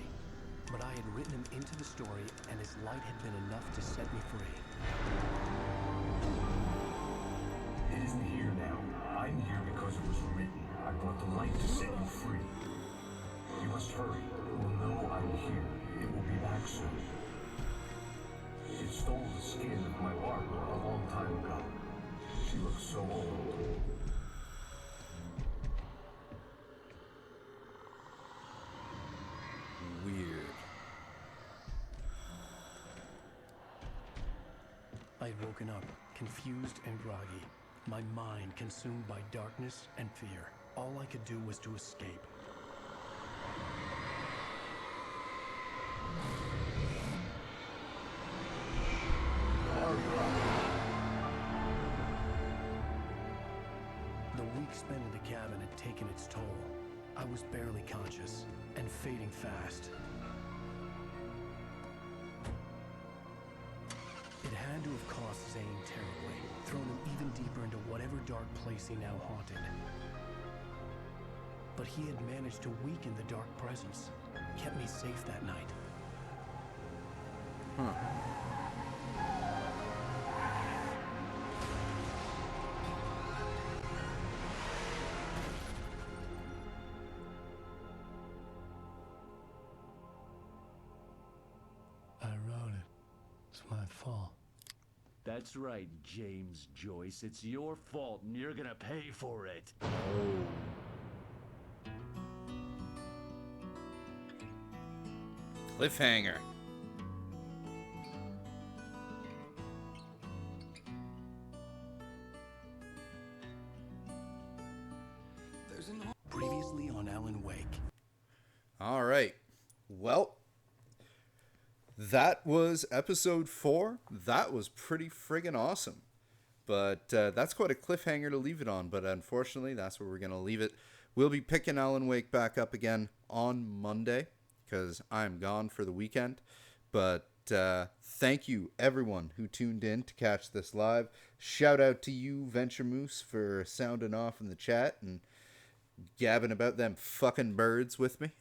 but I had written him into the story, and his light had been enough to set me free. It isn't here now. I'm here because it was written. I brought the light to set you free. You must hurry. You will know I'm here. It will be back soon. It stole the skin of my larva. a long time ago. She looks so old. Weird. I'd woken up, confused and groggy, my mind consumed by darkness and fear. All I could do was to escape. The week spent in the cabin had taken its toll. I was barely conscious and fading fast. It had to have cost Zane terribly, thrown him even deeper into whatever dark place he now haunted. But he had managed to weaken the dark presence, kept me safe that night. Huh. I wrote it. It's my fault. That's right, James Joyce. It's your fault, and you're gonna pay for it. Oh. Cliffhanger. Previously on Alan Wake. All right. Well, that was episode 4. That was pretty friggin' awesome. But that's quite a cliffhanger to leave it on. But unfortunately, that's where we're going to leave it. We'll be picking Alan Wake back up again on Monday because I'm gone for the weekend. But thank you, everyone who tuned in to catch this live. Shout out to you, Venture Moose, for sounding off in the chat and gabbing about them fucking birds with me.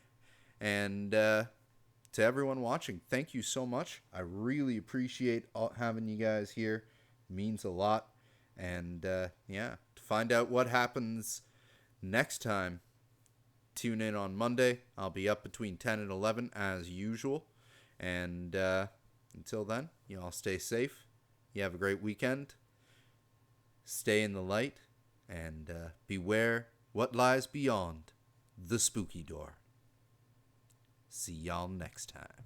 And to everyone watching, thank you so much. I really appreciate having you guys here. It means a lot. And yeah, to find out what happens next time, tune in on Monday. I'll be up between 10 and 11 as usual. And until then, you all stay safe. You have a great weekend. Stay in the light. And beware what lies beyond the spooky door. See y'all next time.